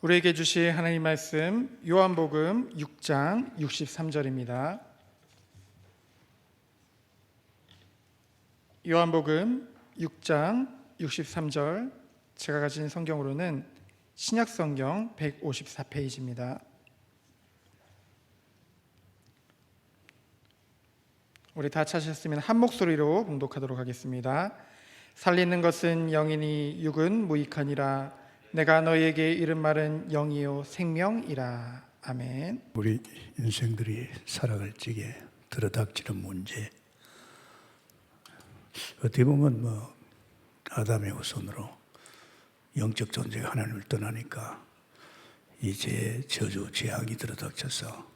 우리에게 주신 하나님 말씀 요한복음 6장 63절입니다. 요한복음 6장 63절, 제가 가진 성경으로는 신약성경 154페이지입니다. 우리 다 찾으셨으면 한 목소리로 봉독하도록 하겠습니다. 살리는 것은 영이니 육은 무익하니라. 내가 너희에게 이른 말은 영이요 생명이라. 아멘. 우리 인생들이 살아갈 적에 들어닥치는 문제, 어떻게 보면 아담의 후손으로 영적 존재가 하나님을 떠나니까 이제 저주, 재앙이 들어닥쳐서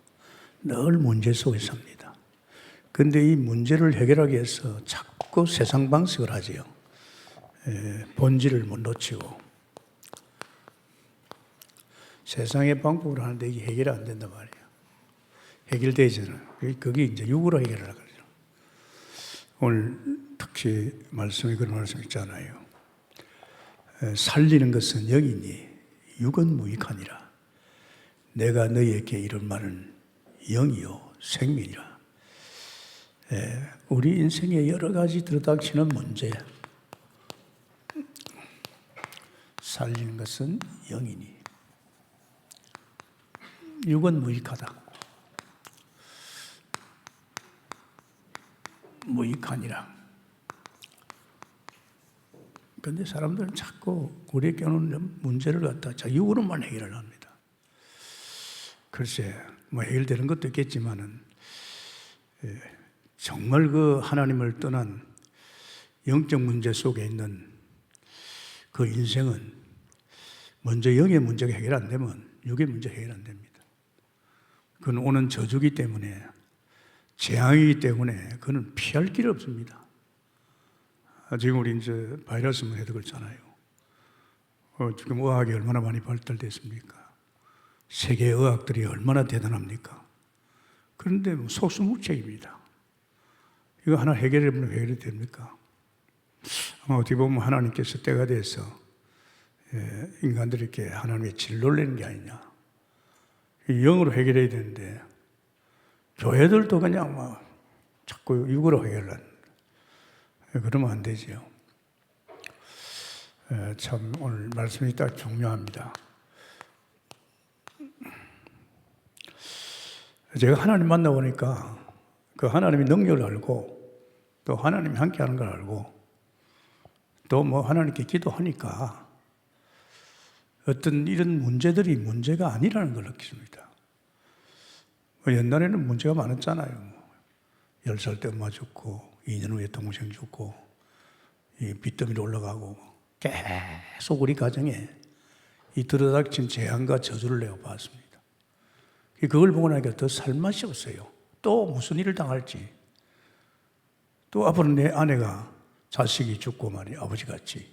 늘 문제 속에 삽니다. 그런데 이 문제를 해결하기 위해서 자꾸 세상 방식을 하지요. 본질을 못 놓치고 세상의 방법으로 하는데 이게 해결이 안 된단 말이에요. 해결되잖아요. 그게 이제 육으로 해결하려고 그러죠. 오늘 특히 말씀에 그런 말씀 있잖아요. 살리는 것은 영이니 육은 무익하니라. 내가 너희에게 이런 말은 영이요 생명이라. 우리 인생에 여러 가지 들어닥치는 문제, 살리는 것은 영이니 육은 무익하다. 무익하니라. 그런데 사람들은 자꾸 우리에게 오는 문제를 갖다 자 육으로만 해결을 합니다. 글쎄, 해결되는 것도 있겠지만은 정말 그 하나님을 떠난 영적 문제 속에 있는 그 인생은 먼저 영의 문제가 해결 안 되면 육의 문제 해결 안 됩니다. 그건 오는 저주기 때문에, 재앙이기 때문에 그는 피할 길이 없습니다. 지금 우리 이제 바이러스 문제도 그렇잖아요. 지금 의학이 얼마나 많이 발달됐습니까? 세계 의학들이 얼마나 대단합니까? 그런데 속수무책입니다. 이거 하나 해결해보면 해결이 됩니까? 아마 어떻게 보면 하나님께서 때가 돼서 인간들에게 하나님의 진로를 내는 게 아니냐. 영으로 해결해야 되는데 교회들도 그냥 자꾸 육으로 해결하는, 그러면 안 되지요. 참 오늘 말씀이 딱 중요합니다. 제가 하나님 만나보니까 그 하나님의 능력을 알고 또 하나님이 함께하는 걸 알고 또 하나님께 기도하니까 어떤 이런 문제들이 문제가 아니라는 걸 느꼈습니다. 옛날에는 문제가 많았잖아요. 10살 때 엄마 죽고 2년 후에 동생 죽고 빚더미로 올라가고 계속 우리 가정에 이 들어닥친 재앙과 저주를 내어 봤습니다. 그걸 보고 나니까 더 살맛이 없어요. 또 무슨 일을 당할지, 또 앞으로 내 아내가 자식이 죽고 말이에요. 아버지같이.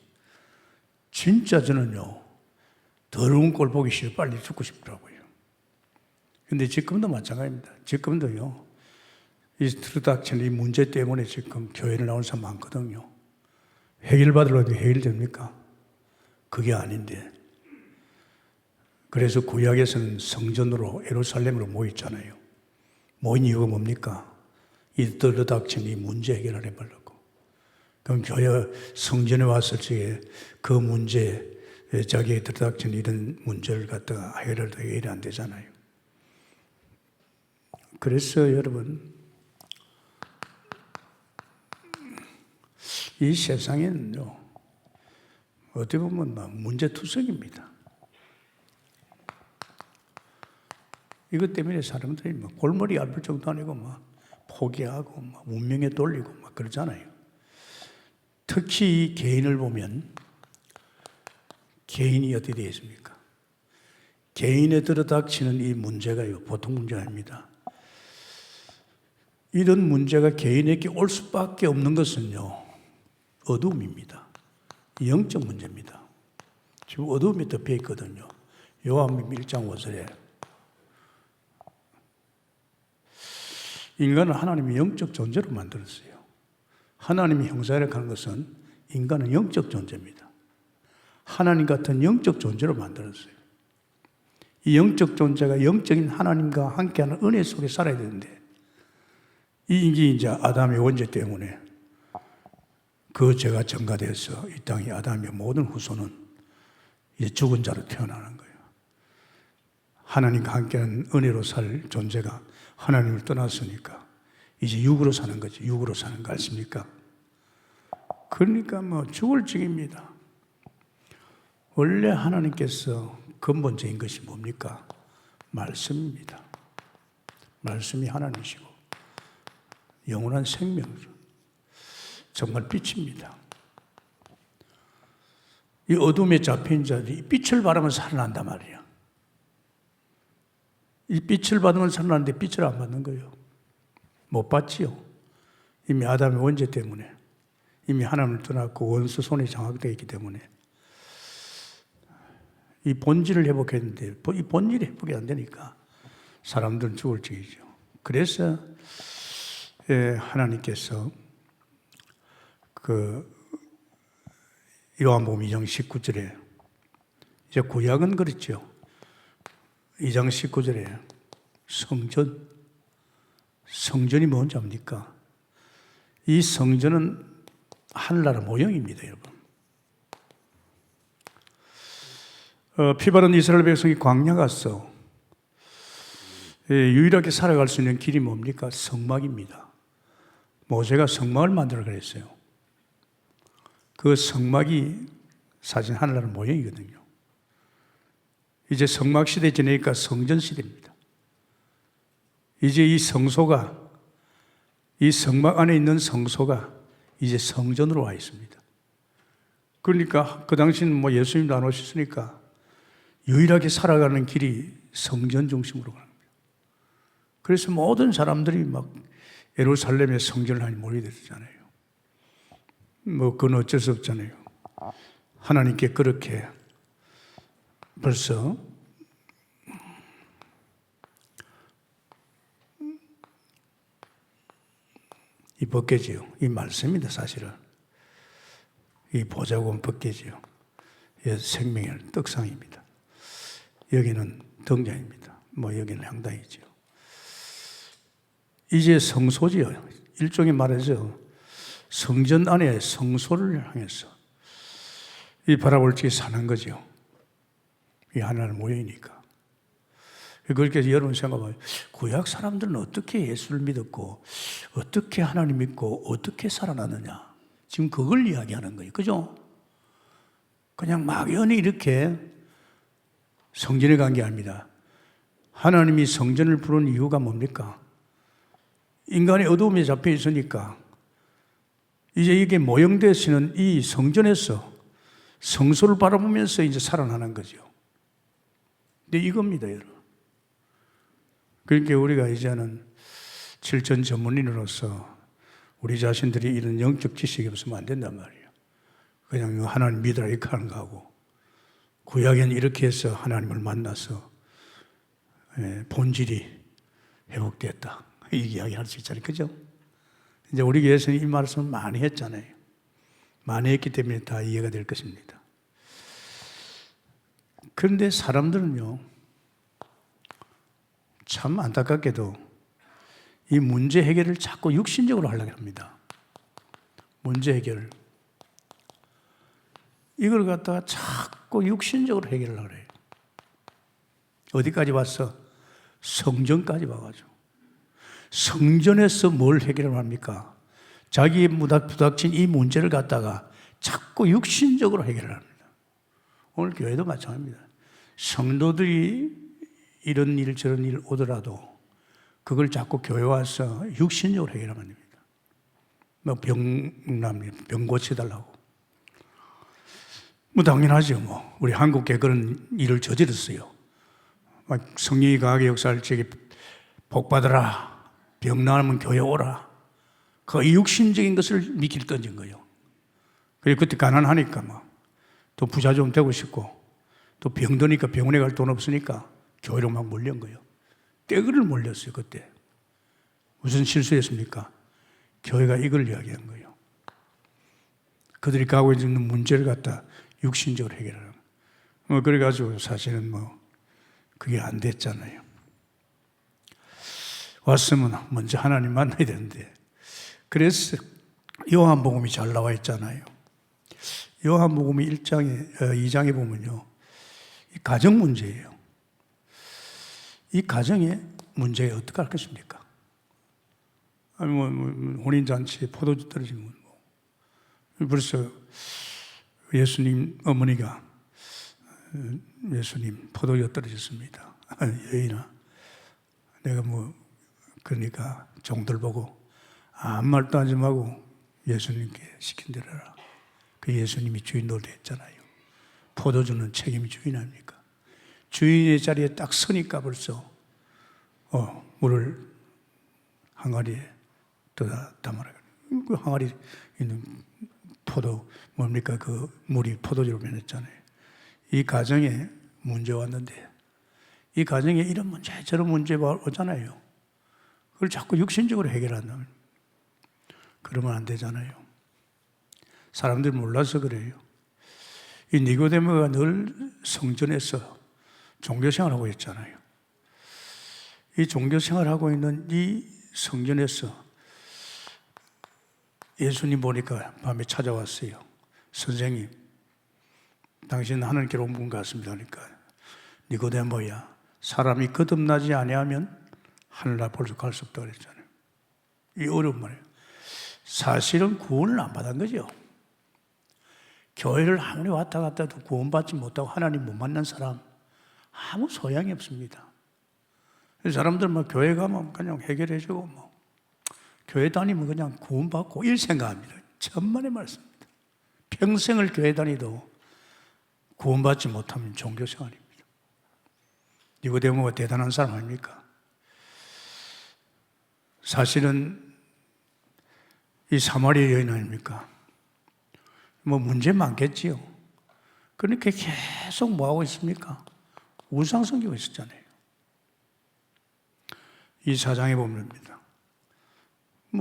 진짜 저는요, 더러운 꼴 보기 싫어 빨리 죽고 싶더라고요. 근데 지금도 마찬가지입니다. 지금도요, 이 들어닥치는 이 문제 때문에 지금 교회를 나오는 사람 많거든요. 해결받으려도 해결됩니까? 그게 아닌데. 그래서 구약에서는 성전으로 예루살렘으로 모였잖아요. 모인 이유가 뭡니까? 이 들어닥친 이 문제 해결을 해보려고. 그럼 교회 성전에 왔을 적에 그 문제, 자기에 들어닥친 이런 문제를 갖다가 해결해도 해결이 안 되잖아요. 그래서 여러분, 이 세상에는요, 어떻게 보면 문제투성입니다. 이것 때문에 사람들이 골머리 앓을 정도 아니고 포기하고 운명에 돌리고 그러잖아요. 특히 이 개인을 보면 개인이 어떻게 되어 있습니까? 개인에 들어닥치는 이 문제가요, 보통 문제가 아닙니다. 이런 문제가 개인에게 올 수밖에 없는 것은요, 어두움입니다. 영적 문제입니다. 지금 어두움이 덮여 있거든요. 요한복음 1장 5절에 인간은 하나님이 영적 존재로 만들었어요. 하나님이 형상이라고 하는 것은 인간은 영적 존재입니다. 하나님 같은 영적 존재로 만들었어요. 이 영적 존재가 영적인 하나님과 함께하는 은혜 속에 살아야 되는데, 이게 이제 아담의 원죄 때문에 그 죄가 전가돼서 이 땅의 아담의 모든 후손은 이제 죽은 자로 태어나는 거예요. 하나님과 함께하는 은혜로 살 존재가 하나님을 떠났으니까 이제 육으로 사는 거지. 육으로 사는 거 아십니까? 그러니까 뭐 죽을 지경입니다. 원래 하나님께서 근본적인 것이 뭡니까? 말씀입니다. 말씀이 하나님이시고 영원한 생명이죠. 정말 빛입니다. 이 어둠에 잡힌 자들이 빛을 바라면 살아난단 말이에요. 이 빛을 받으면 살아나는데 빛을 안 받는 거예요. 못 받지요. 이미 아담의 원죄 때문에, 이미 하나님을 떠났고 원수 손에 장악되어 있기 때문에 이 본질을 회복했는데 이 본질이 회복이 안 되니까 사람들은 죽을 지이죠. 그래서 하나님께서 요한복음 2장 19절에, 이제 구약은 그렇죠. 2장 19절에 성전이 뭔지 압니까? 이 성전은 하늘나라 모형입니다, 여러분. 피바른 이스라엘 백성이 광야 갔어. 유일하게 살아갈 수 있는 길이 뭡니까? 성막입니다. 모세가 성막을 만들어 그랬어요. 그 성막이 사실 하늘나라 모형이거든요. 이제 성막 시대 지나니까 성전 시대입니다. 이제 이 성소가, 이 성막 안에 있는 성소가 이제 성전으로 와 있습니다. 그러니까 그 당시는 뭐 예수님도 안 오셨으니까 유일하게 살아가는 길이 성전 중심으로 가는 거예요. 그래서 모든 사람들이 막 예루살렘의 성전을 많이 모이되잖아요. 뭐 그건 어쩔 수 없잖아요. 하나님께 그렇게 벌써 이 벗겨지요. 이 말씀입니다, 사실은. 이 보자고는 벗겨지요. 이 생명의 떡상입니다. 여기는 등잔입니다. 뭐 여기는 향당이죠. 이제 성소지요. 일종의 말해서 성전 안에 성소를 향해서 이 바라볼 적에 사는 거죠. 이 하나의 모형이니까. 그렇게 여러분 생각해봐요. 구약 사람들은 어떻게 예수를 믿었고, 어떻게 하나님 믿고, 어떻게 살아났느냐. 지금 그걸 이야기하는 거예요. 그죠? 그냥 막연히 이렇게 성전에 간 게 아닙니다. 하나님이 성전을 부른 이유가 뭡니까? 인간이 어두움에 잡혀 있으니까 이제 이게 모형되시는 이 성전에서 성소를 바라보면서 이제 살아나는 거죠. 근데 이겁니다, 여러분. 그러니까 우리가 이제는 실천 전문인으로서 우리 자신들이 이런 영적 지식이 없으면 안 된단 말이에요. 그냥 하나님 믿으라 이렇게 하는 거하고, 구약엔 이렇게 해서 하나님을 만나서 본질이 회복됐다, 이 이야기 할 수 있잖아요. 그죠? 이제 우리 교회에서는 이 말씀을 많이 했잖아요. 많이 했기 때문에 다 이해가 될 것입니다. 그런데 사람들은요, 참 안타깝게도 이 문제 해결을 자꾸 육신적으로 하려고 합니다. 문제 해결을. 이걸 갖다가 자꾸 육신적으로 해결하려고 해요. 어디까지 왔어? 성전까지 와가지고. 성전에서 뭘 해결을 합니까? 자기의 부닥친 이 문제를 갖다가 자꾸 육신적으로 해결을 합니다. 오늘 교회도 마찬가지입니다. 성도들이 이런 일 저런 일 오더라도 그걸 자꾸 교회 와서 육신적으로 해결하면 안 됩니다. 뭐 병 고쳐달라고. 뭐 당연하죠. 뭐 우리 한국에 그런 일을 저질렀어요. 막 성령이 강하게 역사할 적에 복 받아라. 병 나면 교회 오라. 그 육신적인 것을 미끼를 던진 거예요. 그리고 그때 가난하니까 또 부자 좀 되고 싶고, 또 병드니까 병원에 갈 돈 없으니까 교회로 막 몰린 거예요. 떼그를 몰렸어요, 그때. 무슨 실수했습니까? 교회가 이걸 이야기한 거예요. 그들이 가고 있는 문제를 갖다 육신적으로 해결하는 거예요. 그래가지고 사실은 그게 안 됐잖아요. 왔으면 먼저 하나님 만나야 되는데, 그래서 요한복음이 잘 나와 있잖아요. 요한복음 2장에 보면요, 이 가정 문제예요. 이 가정의 문제에 어떻게 할 것입니까? 아니 혼인잔치에 포도주 떨어지면 벌써 예수님 어머니가 예수님 포도주가 떨어졌습니다. 여인아, 내가 그러니까 종들 보고 아무 말도 하지 말고 예수님께 시킨 대로 해라. 그 예수님이 주인 노릇했잖아요. 포도주는 책임이 주인 아닙니까? 주인의 자리에 딱 서니까 벌써 물을 항아리에 떠다 담아라. 그 항아리 있는 포도 뭡니까? 그 물이 포도주로 변했잖아요. 이 가정에 문제 왔는데, 이 가정에 이런 문제 저런 문제 오잖아요. 그걸 자꾸 육신적으로 해결한다면 그러면 안 되잖아요. 사람들이 몰라서 그래요. 이 니고데모가 늘 성전에서 종교생활하고 있잖아요. 이 종교생활하고 있는 이 성전에서 예수님 보니까 밤에 찾아왔어요. 선생님, 당신은 하나님께로 온 분 같습니다. 그러니까 니고데모야, 사람이 거듭나지 아니하면 하늘나라 볼 수 갈 수 없다고 그랬잖아요. 이 어려운 말이에요. 사실은 구원을 안 받은 거죠. 교회를 아무리 왔다 갔다 해도 구원받지 못하고 하나님 못 만난 사람 아무 소양이 없습니다. 사람들 교회 가면 그냥 해결해주고 교회 다니면 그냥 구원받고 일 생각합니다. 천만의 말씀입니다. 평생을 교회 다니도 구원받지 못하면 종교생활입니다. 니고데모가 대단한 사람 아닙니까? 사실은 이 사마리아 여인 아닙니까? 문제 많겠지요. 그러니까 계속 뭐하고 있습니까? 우상 섬기고 있었잖아요. 이 사장에 보면입니다.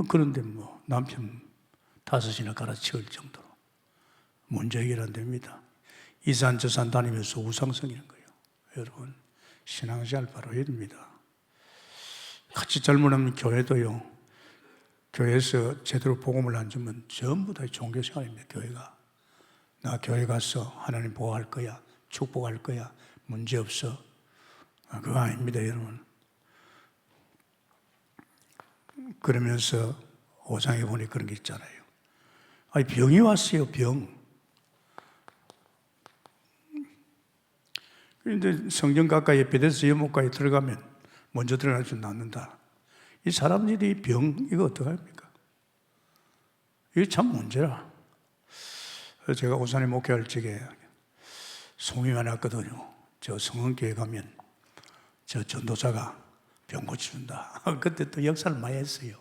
그런데 남편 5이나 갈아치울 정도로 문제 해결 안 됩니다. 이 산 저 산 다니면서 우상 섬기는 거예요. 여러분, 신앙생활 바로 해야 됩니다. 같이 잘못하면 교회도요, 교회에서 제대로 복음을 안 주면 전부 다 종교생활입니다. 교회가. 나 교회 가서 하나님 보호할 거야, 축복할 거야, 문제 없어. 그거 아닙니다, 여러분. 그러면서 5장에 보니 그런 게 있잖아요. 병이 왔어요, 병. 그런데 성전 가까이에 베데스다 연못가에 들어가면 먼저 들어갈 줄 낫는다. 이 사람들이 병, 이거 어떡합니까? 이게 참 문제라. 제가 오산에 목회할 적에 송이만 왔거든요. 저 성흥교회 가면 저 전도사가 병 고쳐준다. 그때 또 역사를 많이 했어요.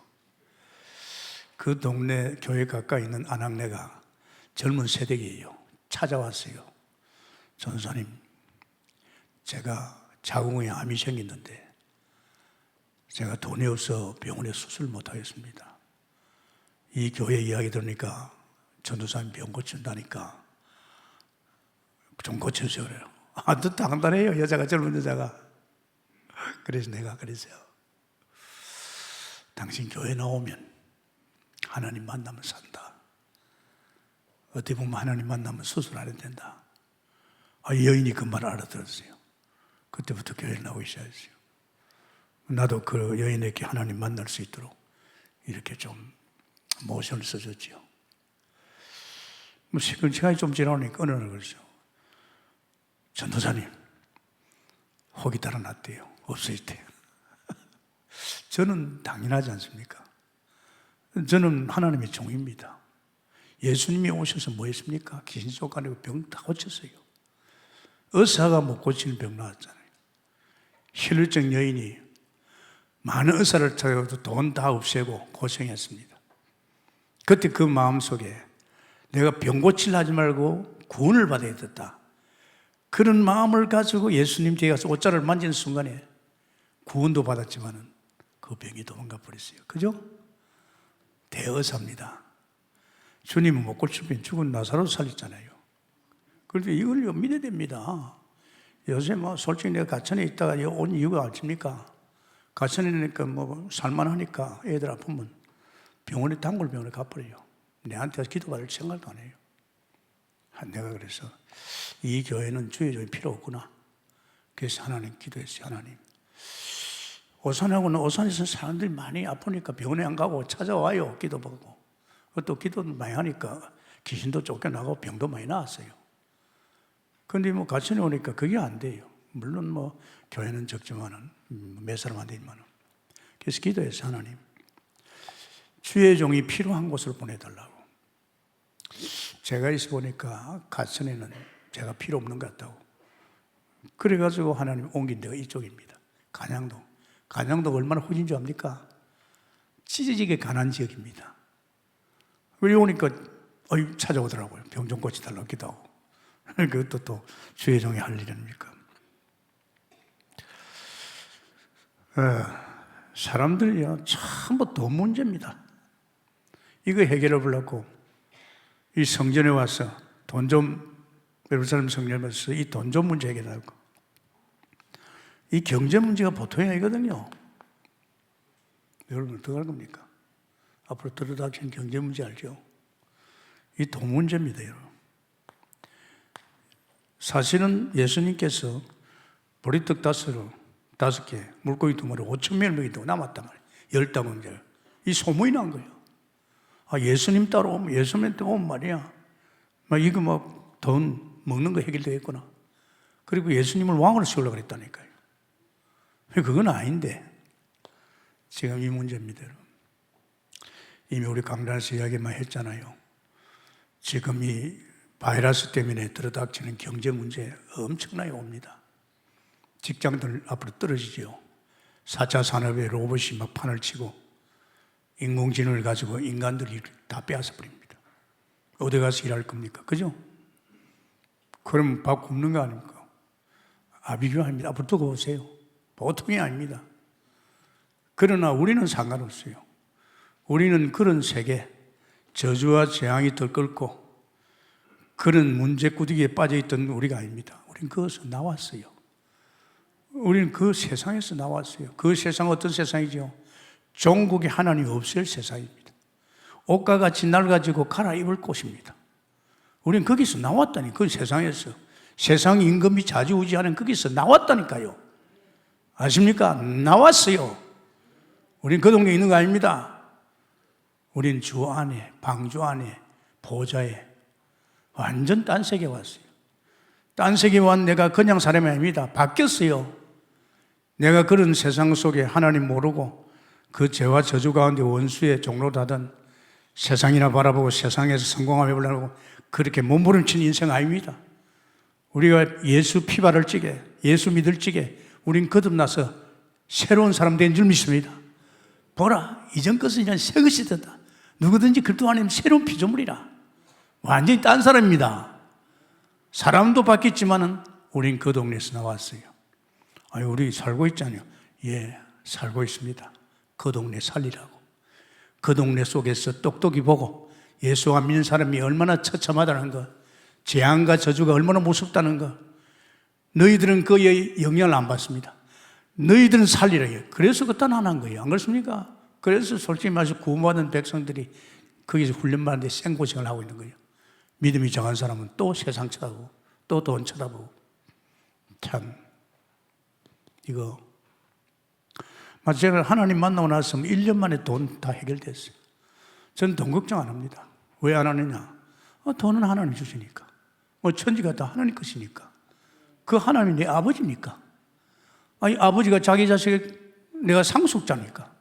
그 동네 교회 가까이 있는 안악내가 젊은 세대기예요. 찾아왔어요. 전도사님, 제가 자궁에 암이 생겼는데 제가 돈이 없어 병원에 수술 못 하겠습니다. 이 교회 이야기 들으니까 전도사님 병 고친다니까 좀 고쳐주세요. 그래요. 또 당단해요. 여자가, 젊은 여자가. 그래서 내가 그랬어요. 당신 교회 나오면 하나님 만나면 산다. 어떻게 보면 하나님 만나면 수술 안 해도 된다. 여인이 그 말을 알아들었어요. 그때부터 교회를 나오기 시작했어요. 나도 그 여인에게 하나님 만날 수 있도록 이렇게 좀 모션을 써줬지요. 시간이 좀 지나오니까 어느 날 그러죠. 전도사님, 혹이 달아났대요. 없어졌대요. 저는 당연하지 않습니까? 저는 하나님의 종입니다. 예수님이 오셔서 뭐 했습니까? 귀신 쫓아내고 병 다 고쳤어요. 의사가 못 고치는 병 나왔잖아요. 혈루증 여인이 많은 의사를 찾아가도 돈 다 없애고 고생했습니다. 그때 그 마음속에 내가 병 고치려 하지 말고 구원을 받아야 됐다. 그런 마음을 가지고 예수님 뒤에 가서 옷자를 만지는 순간에 구원도 받았지만은 그 병이 도망가 버렸어요. 그죠? 대의사입니다. 주님은 못 고치면 죽은 나사로 살렸잖아요. 그런데 이걸 믿어야 됩니다. 요새 뭐 솔직히 내가 가천에 있다가 여기 온 이유가 아십니까? 가천에 있으니까 뭐 살만하니까 애들 아프면 병원에 단골병원에 가버려요. 내한테 기도받을 생각도 안 해요. 내가 그래서 이 교회는 주의 종이 필요 없구나. 그래서 하나님 기도했어요. 하나님, 오산하고는 오산에서 사람들이 많이 아프니까 병원에 안 가고 찾아와요. 기도받고. 또 기도를 많이 하니까 귀신도 쫓겨나고 병도 많이 나왔어요. 그런데 뭐 가천에 오니까 그게 안 돼요. 물론 뭐 교회는 적지만은 몇 사람 안 되지만은. 그래서 기도했어요. 하나님, 주의 종이 필요한 곳으로 보내달라고. 제가 있어 보니까 가천에는 제가 필요 없는 것 같다고. 그래가지고 하나님 옮긴 데가 이쪽입니다. 간양동. 간양동 얼마나 후진 줄 압니까? 찢어지게 가난 지역입니다. 여기 오니까 찾아오더라고요. 병 좀 고쳐달라고 기도하고. 그것도 또 주의 종이 할 일 아닙니까? 사람들이요, 전부 돈 문제입니다. 이거 해결해 보려고 이 성전에 와서 돈 좀, 예루살렘 성전에 와서 이 돈 좀 문제 해결하고, 이 경제 문제가 보통이 아니거든요. 여러분 어떡할 겁니까? 앞으로 들어닥치는 경제 문제 알죠? 이 돈 문제입니다, 여러분. 사실은 예수님께서 보리떡 5개, 물고기 2마리, 5,000명을 먹이고 남았단 말이에요. 10다문제. 이 소문이 난 거예요. 예수님 따로 오면, 예수님 따로 오면 말이야. 이거 막 돈 먹는 거 해결되겠구나. 그리고 예수님을 왕으로 세우려고 그랬다니까요. 그건 아닌데, 지금 이 문제입니다, 여러분. 이미 우리 강단에서 이야기만 했잖아요. 지금 이 바이러스 때문에 들어닥치는 경제 문제 엄청나게 옵니다. 직장들 앞으로 떨어지죠. 4차 산업에 로봇이 막 판을 치고 인공지능을 가지고 인간들이 다 빼앗아 버립니다. 어디 가서 일할 겁니까? 그죠? 그럼 밥 굶는 거 아닙니까? 아비규환입니다. 앞으로 두고 보세요. 보통이 아닙니다. 그러나 우리는 상관없어요. 우리는 그런 세계, 저주와 재앙이 들끓고 그런 문제 꾸디기에 빠져있던 우리가 아닙니다. 우리는 그것에서 나왔어요. 우리는 그 세상에서 나왔어요. 그 세상 어떤 세상이죠? 종국에 하나님 없을 세상입니다. 옷과 같이 날 가지고 갈아입을 곳입니다. 우리는 거기서 나왔다니, 그 세상에서. 세상 임금이 좌지우지하는 거기서 나왔다니까요. 아십니까? 나왔어요. 우린 그 동네에 있는 거 아닙니다. 우린 주 안에, 방주 안에, 보좌에 완전 딴 세계에 왔어요. 딴 세계에 왔 내가 그냥 사람이 아닙니다. 바뀌었어요. 내가 그런 세상 속에 하나님 모르고 그 죄와 저주 가운데 원수의 종로다던 세상이나 바라보고 세상에서 성공하며 보려고 그렇게 몸부림친 인생 아닙니다. 우리가 예수 피바를 찌게, 예수 믿을 찌게 우린 거듭나서 새로운 사람 된 줄 믿습니다. 보라, 이전 것은 이제 새 것이 됐다. 누구든지 그리스도 안에 새로운 피조물이라. 완전히 딴 사람입니다. 사람도 바뀌었지만은 우린 그 동네에서 나왔어요. 우리 살고 있잖아요. 예, 살고 있습니다. 그 동네 살리라고. 그 동네 속에서 똑똑히 보고 예수 안 믿는 사람이 얼마나 처참하다는 것, 재앙과 저주가 얼마나 무섭다는 것, 너희들은 그의 영향을 안 받습니다. 너희들은 살리라. 그래서 그딴 안 한 거예요. 안 그렇습니까? 그래서 솔직히 말해서 구원받은 백성들이 거기서 훈련받는데 생고생을 하고 있는 거예요. 믿음이 정한 사람은 또 세상 쳐다보고 또 돈 쳐다보고. 참 이거 제가 하나님 만나고 나서 1년 만에 돈 다 해결됐어요. 저는 돈 걱정 안 합니다. 왜 안 하느냐? 돈은 하나님 주시니까. 천지가 다 하나님 것이니까. 그 하나님이 내 아버지니까. 아버지가 자기 자식의 내가 상속자니까.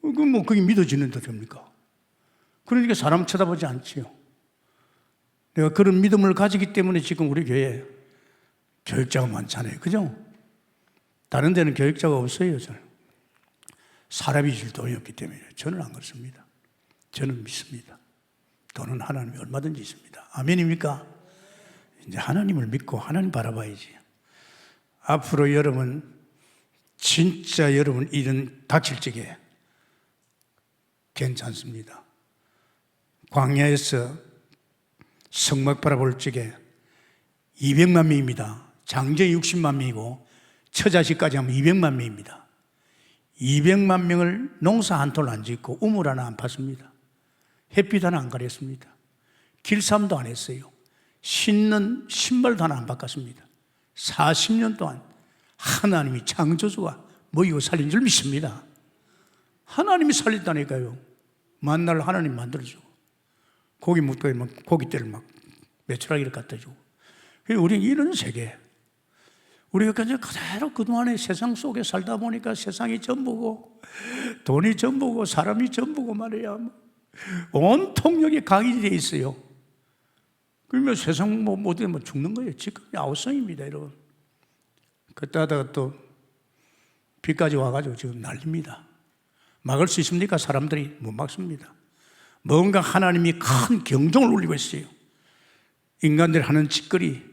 그게 믿어지는데 됩니까? 그러니까 사람 쳐다보지 않지요. 내가 그런 믿음을 가지기 때문에 지금 우리 교회에 교육자가 많잖아요. 그죠? 다른 데는 교육자가 없어요. 저는. 사람이 줄 돈이 없기 때문에. 저는 안 그렇습니다. 저는 믿습니다. 돈은 하나님이 얼마든지 있습니다. 아멘입니까? 이제 하나님을 믿고 하나님 바라봐야지. 앞으로 여러분, 진짜 여러분 일은 닥칠 적에 괜찮습니다. 광야에서 성막 바라볼 적에 200만 명입니다. 장정이 60만 명이고 처자식까지 하면 200만 명입니다. 200만 명을 농사 한 톨 안 짓고 우물 하나 안 팠습니다. 햇빛 하나 안 가렸습니다. 길쌈도 안 했어요. 신는 신발도 하나 안 바꿨습니다. 40년 동안 하나님이 창조주가 먹이고 살린 줄 믿습니다. 하나님이 살렸다니까요. 만날 하나님 만들어주고 고기 묻고 고기대를 막 메추라기를 갖다 주고. 우리는 이런 세계, 우리가 그대로 그동안에 세상 속에 살다 보니까 세상이 전부고 돈이 전부고 사람이 전부고 말이야. 온통 여기 각인이 돼 있어요. 그러면 세상 모든 죽는 거예요. 지금 아우성입니다, 여러분. 그때 하다가 또 비까지 와가지고 지금 난립니다. 막을 수 있습니까? 사람들이 못 막습니다. 뭔가 하나님이 큰 경종을 울리고 있어요. 인간들 하는 짓거리,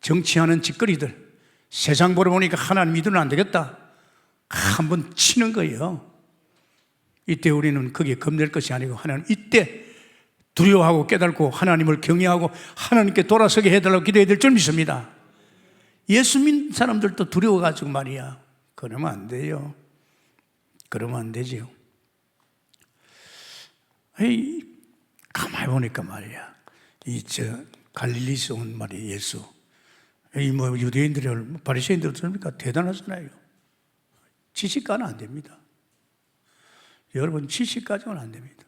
정치하는 짓거리들, 세상 보러 보니까 하나님 믿으면 안 되겠다. 한번 치는 거예요. 이때 우리는 거기에 겁낼 것이 아니고 하나님 이때 두려워하고 깨닫고 하나님을 경외하고 하나님께 돌아서게 해달라고 기도해야 될 줄 믿습니다. 예수 믿는 사람들도 두려워가지고 말이야. 그러면 안 돼요. 그러면 안 되지요. 가만히 보니까 말이야. 갈릴리에서 온 말이야, 예수. 유대인들이, 바리새인들 들으니까 대단하잖아요. 지식가는 안 됩니다. 여러분, 지식까지는 안 됩니다.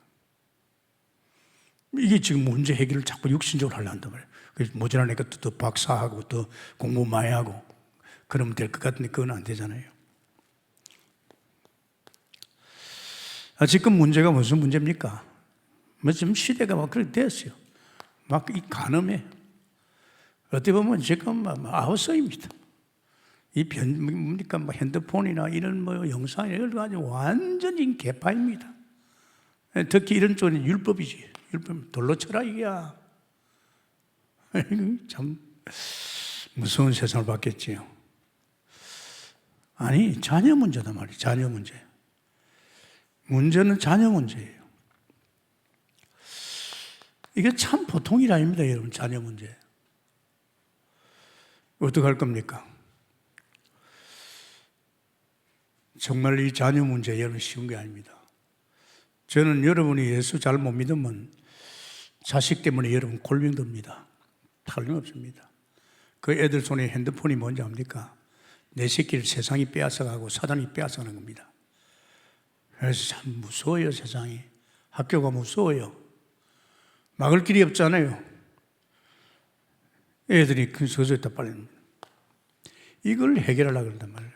이게 지금 문제 해결을 자꾸 육신적으로 하려 한단 말이에요. 그래서 모자라니까 또 박사하고 또 공부 많이 하고 그러면 될 것 같은데 그건 안 되잖아요. 지금 문제가 무슨 문제입니까? 지금 시대가 막 그렇게 됐어요. 막 이 간음에 어떻게 보면 지금 아우성입니다. 뭡니까? 핸드폰이나 이런 영상 이런 거 가지고 완전히 개파입니다. 특히 이런 쪽은 율법이지. 율법 돌로 쳐라 이게야. 참 무서운 세상을 봤겠지요. 아니 자녀 문제다 말이에요. 자녀 문제. 문제는 자녀 문제예요. 이게 참 보통 일 아닙니다, 여러분. 자녀 문제. 어떻게 할 겁니까? 정말 이 자녀 문제 여러분 쉬운 게 아닙니다. 저는 여러분이 예수 잘 못 믿으면 자식 때문에 여러분 골병듭니다. 틀림없습니다. 그 애들 손에 핸드폰이 뭔지 압니까? 내 새끼를 세상이 빼앗아가고 사단이 빼앗아가는 겁니다. 그래서 참 무서워요, 세상이. 학교가 무서워요. 막을 길이 없잖아요. 애들이 그 서서히 다 빨립니다. 이걸 해결하려고 그런단 말이에요.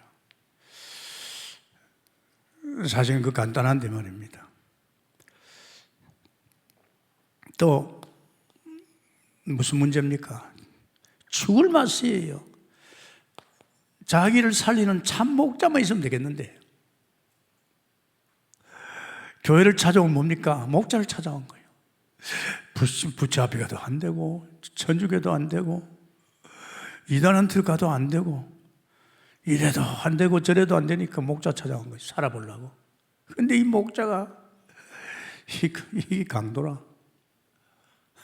사실은 그 간단한데 말입니다. 또 무슨 문제입니까? 죽을 맛이에요. 자기를 살리는 참 목자만 있으면 되겠는데 교회를 찾아온 뭡니까? 목자를 찾아온 거예요. 부처 가도 안 되고 천주교도 안 되고 이단한테 가도 안 되고 이래도 안 되고 저래도 안 되니까 목자 찾아온 거예요. 살아보려고. 근데 이 목자가 이 강도라.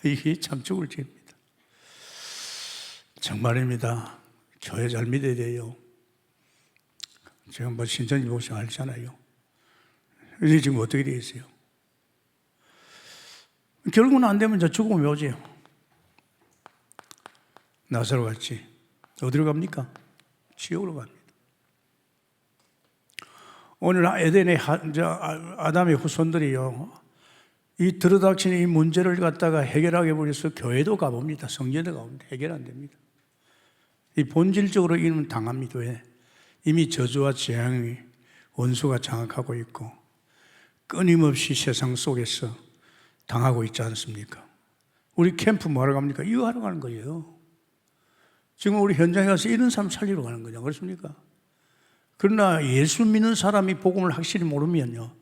이게 참 죽을 죄입니다. 정말입니다. 교회 잘 믿어야 돼요. 지금 신천지 목사 알잖아요. 이제 지금 어떻게 되어 있어요? 결국은 안 되면 저 죽으면 오지요. 나사로 같이 어디로 갑니까? 지옥으로 갑니다. 오늘 에덴의 아담의 후손들이요, 이 들어닥치는 이 문제를 갖다가 해결하게 버려서 교회도 가봅니다. 성전도 가봅니다. 해결 안 됩니다. 이 본질적으로 이는 당합니다. 왜? 이미 저주와 재앙이 원수가 장악하고 있고 끊임없이 세상 속에서 당하고 있지 않습니까? 우리 캠프 뭐하러 갑니까? 이거 하러 가는 거예요. 지금 우리 현장에 가서 이런 사람 살리러 가는 거냐, 그렇습니까? 그러나 예수 믿는 사람이 복음을 확실히 모르면요,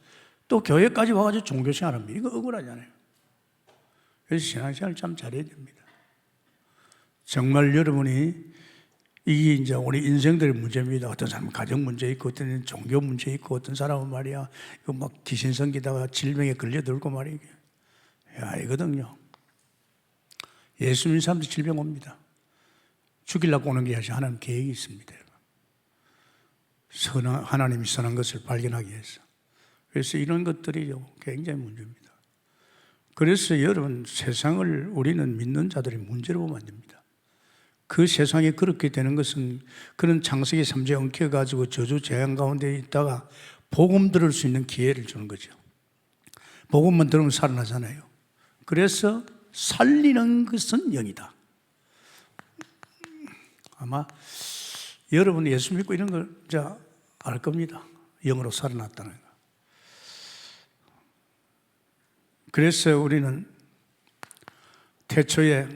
또 교회까지 와가지고 종교생활 합니다. 이거 억울하잖아요. 그래서 신앙생활 참 잘해야 됩니다. 정말 여러분이 이게 이제 우리 인생들의 문제입니다. 어떤 사람은 가정 문제 있고, 어떤 사람은 종교 문제 있고, 어떤 사람은 말이야, 이거 막 귀신 섬기다가 질병에 걸려들고 말이야. 이거든요. 예수 믿는 사람도 질병 옵니다. 죽이려고 오는 게 아니라 하나님 계획이 있습니다. 하나님이 선한 것을 발견하기 위해서. 그래서 이런 것들이 굉장히 문제입니다. 그래서 여러분, 세상을 우리는 믿는 자들이 문제로 보면 안 됩니다. 그 세상이 그렇게 되는 것은 그런 창세기 3제 엉켜가지고 저주 재앙 가운데 있다가 복음 들을 수 있는 기회를 주는 거죠. 복음만 들으면 살아나잖아요. 그래서 살리는 것은 영이다. 아마 여러분이 예수 믿고 이런 걸 알 겁니다. 영으로 살아났다는 거. 그래서 우리는 태초에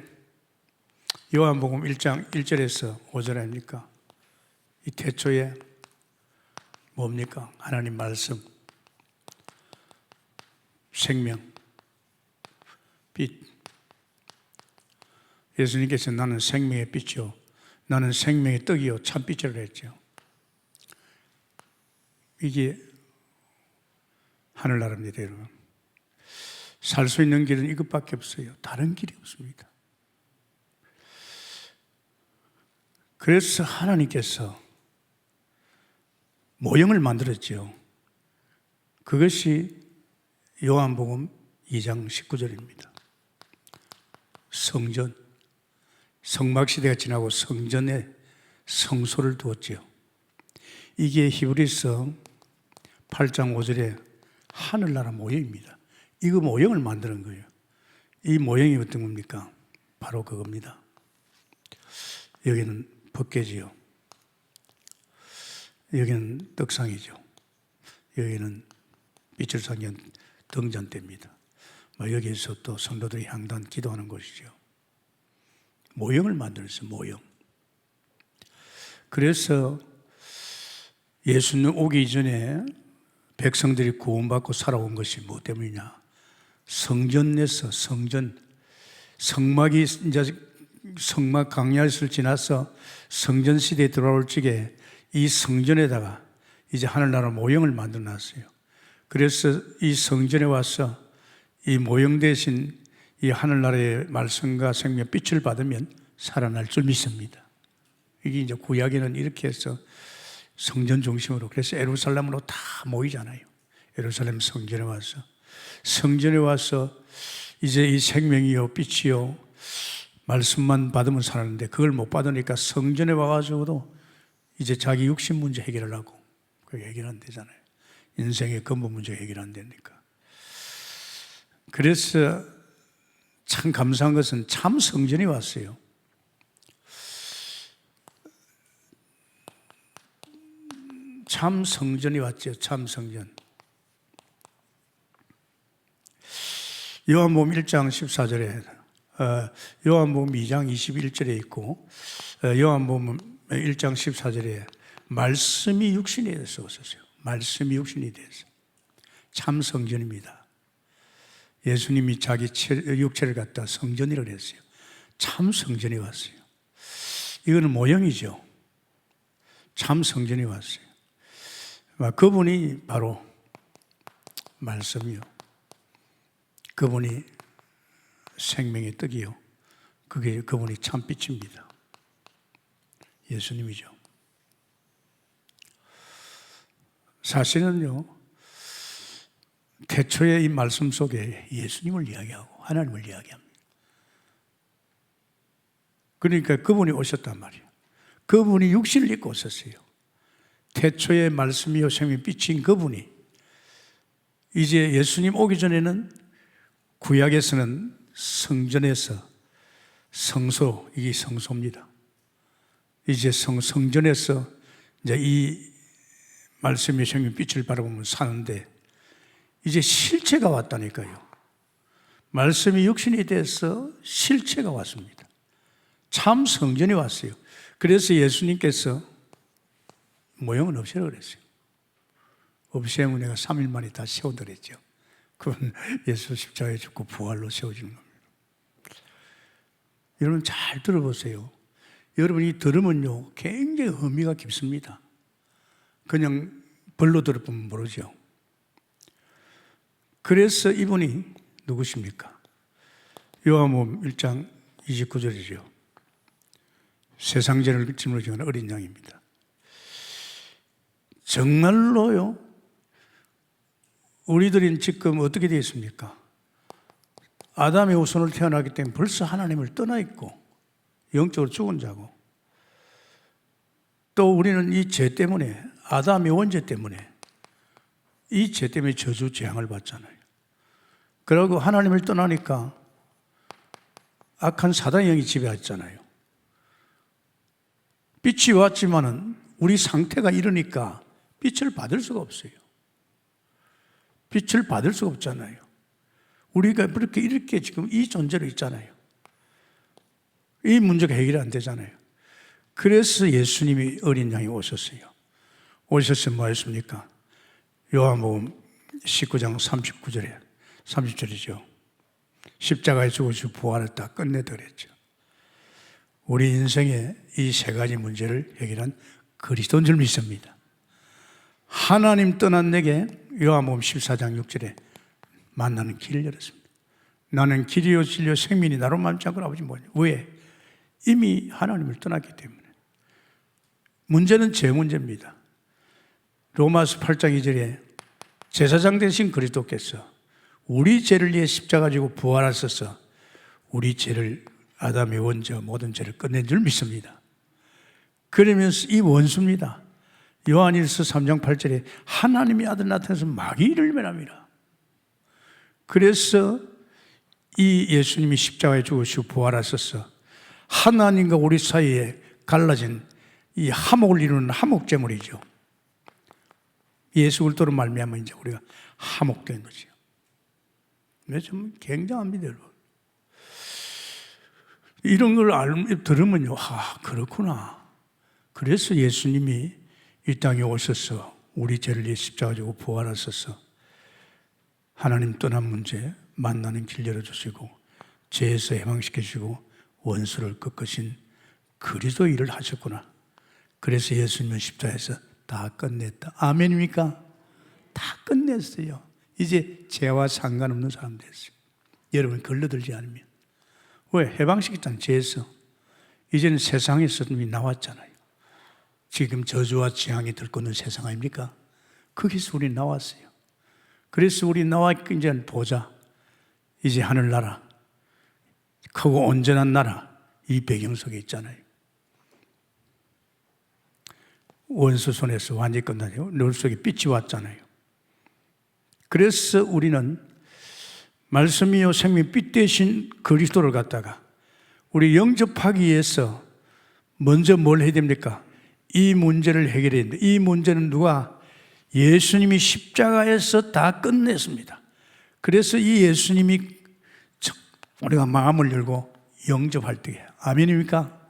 요한복음 1장 1절에서 5절 아닙니까? 이 태초에 뭡니까? 하나님 말씀, 생명, 빛. 예수님께서 나는 생명의 빛이요, 나는 생명의 떡이요, 참빛이라고 했죠. 이게 하늘나라입니다, 여러분. 살 수 있는 길은 이것밖에 없어요. 다른 길이 없습니다. 그래서 하나님께서 모형을 만들었죠. 그것이 요한복음 2장 19절입니다. 성전, 성막시대가 지나고 성전에 성소를 두었죠. 이게 히브리서 8장 5절에 하늘나라 모형입니다. 이거 모형을 만드는 거예요. 이 모형이 어떤 겁니까? 바로 그겁니다. 여기는 법궤지요. 여기는 떡상이죠. 여기는 빛을 상견 등잔대입니다. 여기에서 또 성도들이 향단 기도하는 곳이죠. 모형을 만들었어요. 모형. 그래서 예수님 오기 이전에 백성들이 구원받고 살아온 것이 뭐 때문이냐? 성전에서 성막이 이제 성막 강야를 지나서 성전 시대에 들어올 적에 이 성전에다가 이제 하늘나라 모형을 만들어 놨어요. 그래서 이 성전에 와서 이 모형 대신 이 하늘나라의 말씀과 생명 빛을 받으면 살아날 줄 믿습니다. 이게 이제 구약에는 이렇게 해서 성전 중심으로, 그래서 예루살렘으로 다 모이잖아요. 예루살렘 성전에 와서 이제 이 생명이요 빛이요 말씀만 받으면 살았는데 그걸 못 받으니까 성전에 와가지고도 이제 자기 육신 문제 해결하려고 그게 해결 안 되잖아요. 인생의 근본 문제 해결 안 되니까. 그래서 참 감사한 것은 참 성전이 왔어요. 참 성전이 왔죠. 참 성전. 요한복음 1장 14절에 요한복음 2장 21절에 있고 요한복음 1장 14절에 말씀이 육신이 돼서 오셨어요. 말씀이 육신이 돼서 참 성전입니다. 예수님이 자기 육체를 갖다 성전이라고 했어요. 참 성전이 왔어요. 이거는 모형이죠. 참 성전이 왔어요. 그분이 바로 말씀이요. 그분이 생명의 떡이요. 그분이 참빛입니다. 예수님이죠. 사실은요, 태초에 이 말씀 속에 예수님을 이야기하고 하나님을 이야기합니다. 그러니까 그분이 오셨단 말이에요. 그분이 육신을 입고 오셨어요. 태초의 말씀이요 생명의 빛인 그분이 이제 예수님 오기 전에는 구약에서는 성전에서 성소, 이게 성소입니다. 이제 성전에서 이제 이 말씀의 생명 빛을 바라보면 사는데 이제 실체가 왔다니까요. 말씀이 육신이 돼서 실체가 왔습니다. 참 성전이 왔어요. 그래서 예수님께서 모형은 없애라고 그랬어요. 없애면 내가 3일 만에 다 세운다 그랬죠. 그건 예수 십자가에 죽고 부활로 세워지는 겁니다. 여러분 잘 들어보세요. 여러분이 들으면요 굉장히 의미가 깊습니다. 그냥 벌로 들어보면 모르죠. 그래서 이분이 누구십니까? 요한복음 1장 29절이죠. 세상 죄를 짊어지는 어린 양입니다. 정말로요, 우리들은 지금 어떻게 되어 있습니까? 아담의 후손을 태어나기 때문에 벌써 하나님을 떠나 있고 영적으로 죽은 자고, 또 우리는 이 죄 때문에, 아담의 원죄 때문에, 이 죄 때문에 저주 재앙을 받잖아요. 그러고 하나님을 떠나니까 악한 사단의 영이 지배했잖아요. 빛이 왔지만은 우리 상태가 이러니까 빛을 받을 수가 없어요. 빛을 받을 수가 없잖아요. 우리가 이렇게 지금 이 존재로 있잖아요. 이 문제가 해결이 안 되잖아요. 그래서 예수님이 어린 양이 오셨어요. 오셔서 뭐 했습니까? 요한복음 19장 39절에 30절이죠. 십자가에 죽으시고 부활했다 끝내다 그랬죠. 우리 인생의 이 세 가지 문제를 해결한 그리스도인 줄 믿습니다. 하나님 떠난 내게 요한복음 14장 6절에 만나는 길을 열었습니다. 나는 길이요 진리요 생명이 나로 말미암지 않고 아버지 뭐냐. 왜? 이미 하나님을 떠났기 때문에. 문제는 제 문제입니다. 로마서 8장 2절에 제사장 되신 그리스도께서 우리 죄를 위해 십자가 지고 부활하셔서 우리 죄를, 아담의 원죄와 모든 죄를 끝낸 줄 믿습니다. 그러면서 이 원수입니다. 요한일서 3장 8절에 하나님의 아들 나타나서 마귀를 멸합니다. 그래서 이 예수님이 십자가에 죽으시고 부활하셔서 하나님과 우리 사이에 갈라진 이 화목을 이루는 화목제물이죠. 예수 그리스도로 말미암아 이제 우리가 화목된 거죠. 좀 굉장합니다, 여러분. 이런 걸 들으면요, 그렇구나. 그래서 예수님이 이 땅에 오셔서 우리 죄를 위해 십자가 지고 부활하셔서 하나님 떠난 문제 만나는 길 열어주시고 죄에서 해방시켜주시고 원수를 꺾으신 그리스도 일을 하셨구나. 그래서 예수님은 십자가에서 다 끝냈다. 아멘입니까? 다 끝냈어요. 이제 죄와 상관없는 사람 됐어요. 여러분 걸러들지 않으면. 왜? 해방시켰잖아요. 죄에서. 이제는 세상에서 이미 나왔잖아요. 지금 저주와 재앙이 들끓는 세상 아닙니까? 거기서 우리 나왔어요. 그래서 우리 나와 이제 보자. 이제 하늘나라, 크고 온전한 나라, 이 배경 속에 있잖아요. 원수 손에서 완전히 끝나요. 눈 속에 빛이 왔잖아요. 그래서 우리는 말씀이요 생명 빛 대신 그리스도를 갖다가 우리 영접하기 위해서 먼저 뭘 해야 됩니까? 이 문제를 해결해야 됩니다. 이 문제는 누가? 예수님이 십자가에서 다 끝냈습니다. 그래서 이 예수님이 우리가 마음을 열고 영접할 때, 아멘입니까?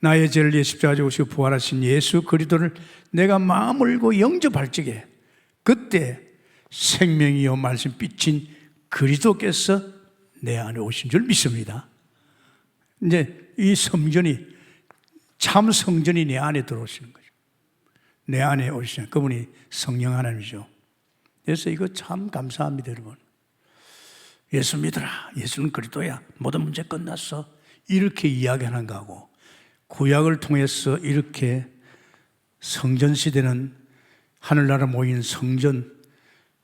나의 죄를 위해 십자가에 죽으시고 부활하신 예수 그리스도를 내가 마음을 열고 영접할 적에 그때 생명이요 말씀 빛인 그리스도께서 내 안에 오신 줄 믿습니다. 이제 이 성전이, 참 성전이 내 안에 들어오시는 거죠. 내 안에 오시는 그분이 성령 하나님이죠. 그래서 이거 참 감사합니다, 여러분. 예수 믿어라. 예수는 그리스도야. 모든 문제 끝났어. 이렇게 이야기하는 거하고 구약을 통해서 이렇게 성전 시대는 하늘나라 모인 성전,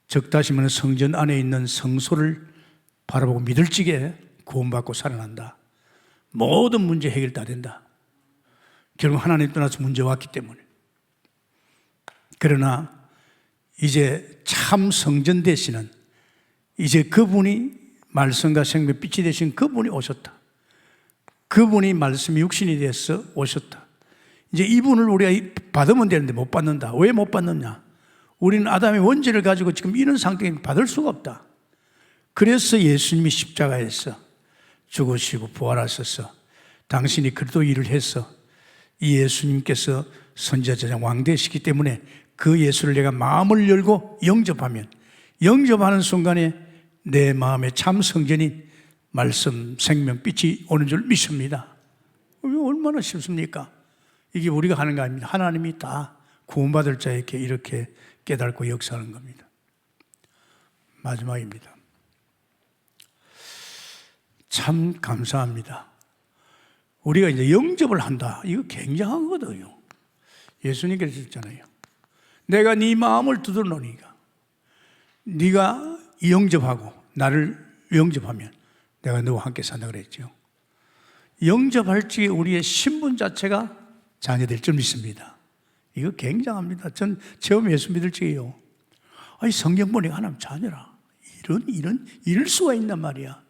즉 다시 말하면 성전 안에 있는 성소를 바라보고 믿을 적에 구원받고 살아난다. 모든 문제 해결 다 된다. 결국 하나님 떠나서 문제 왔기 때문에. 그러나 이제 참 성전 되시는, 이제 그분이 말씀과 생명 빛이 되신 그분이 오셨다. 그분이 말씀이 육신이 돼서 오셨다. 이제 이분을 우리가 받으면 되는데 못 받는다. 왜 못 받느냐? 우리는 아담의 원죄를 가지고 지금 이런 상태에 받을 수가 없다. 그래서 예수님이 십자가에서 죽으시고 부활하셔서 당신이 그리스도 일을 해서 이 예수님께서 선지자 왕되시기 때문에 그 예수를 내가 마음을 열고 영접하면, 영접하는 순간에 내 마음에 참 성전인 말씀, 생명, 빛이 오는 줄 믿습니다. 얼마나 쉽습니까? 이게 우리가 하는 거 아닙니다. 하나님이 다 구원받을 자에게 이렇게 깨닫고 역사하는 겁니다. 마지막입니다. 참 감사합니다. 우리가 이제 영접을 한다. 이거 굉장한 거거든요. 예수님께서 했잖아요. 내가 네 마음을 두드러놓으니까 네가 영접하고 나를 영접하면 내가 너와 함께 산다 그랬죠. 영접할 적에 우리의 신분 자체가 자녀될 줄 믿습니다. 이거 굉장합니다. 전 처음 예수 믿을 적에요. 아니 성경 보니까 하나님 자녀라. 이럴 수가 있단 말이야.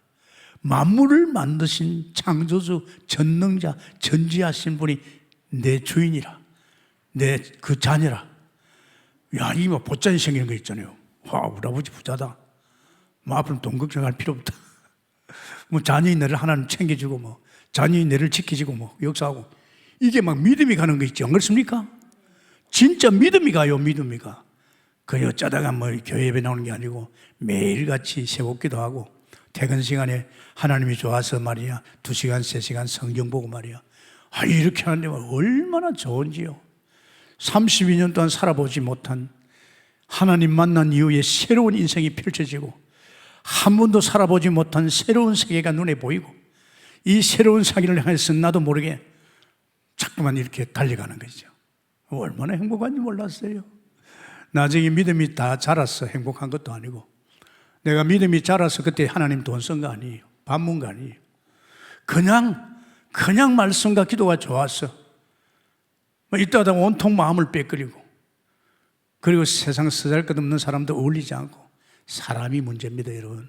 만물을 만드신 창조주, 전능자, 전지하신 분이 내 주인이라. 내 그 자녀라. 야, 이게 뭐 보자니 생기는 거 있잖아요. 와, 우리 아버지 부자다. 뭐 앞으로 돈 걱정할 필요 없다. 뭐 자녀인 내를 하나님 챙겨주고 뭐 자녀인 내를 지켜주고 뭐 역사하고 이게 막 믿음이 가는 거 있죠. 안 그렇습니까? 진짜 믿음이 가요. 믿음이 가. 그 어쩌다가 뭐 교회 예배 나오는 게 아니고 매일같이 새벽기도 하고 퇴근 시간에 하나님이 좋아서 말이야 2시간, 3시간 성경 보고 말이야. 아, 이렇게 하는데 얼마나 좋은지요. 32년 동안 살아보지 못한 하나님 만난 이후에 새로운 인생이 펼쳐지고 한 번도 살아보지 못한 새로운 세계가 눈에 보이고 이 새로운 세계를 향해서 나도 모르게 자꾸만 이렇게 달려가는 거죠. 얼마나 행복한지 몰랐어요. 나중에 믿음이 다 자라서 행복한 것도 아니고 내가 믿음이 자라서 그때 하나님 돈 쓴 거 아니에요. 반문가 아니에요. 그냥 말씀과 기도가 좋았어. 이따가 온통 마음을 빼끓이고 그리고 세상 쓰잘것없는 사람도 어울리지 않고 사람이 문제입니다. 여러분.